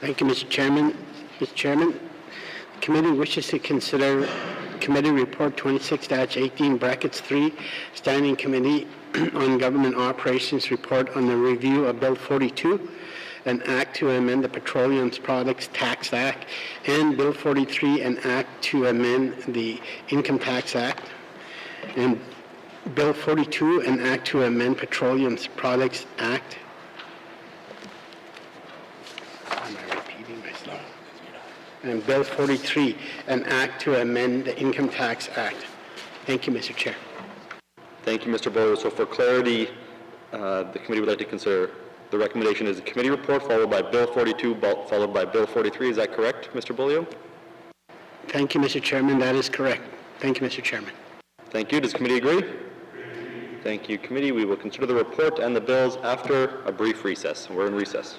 Thank you, Mr. Chairman. Mr. Chairman, the committee wishes to consider Committee Report 26-18, brackets 3, Standing Committee on Government Operations Report on the review of Bill 42, an act to amend the Petroleum Products Tax Act, and Bill 43, an act to amend the Income Tax Act, and Bill 42, an act to amend Petroleum Products Act. Am I repeating myself? And Bill 43, an act to amend the Income Tax Act. Thank you, Mr. Chair. Thank you, Mr. Bolio. So for clarity, the committee would like to consider the recommendation is a committee report followed by Bill 42, followed by Bill 43. Is that correct, Mr. Bolio? Thank you, Mr. Chairman. That is correct. Thank you, Mr. Chairman. Thank you. Does committee agree? Thank you, committee. We will consider the report and the bills after a brief recess. We're in recess.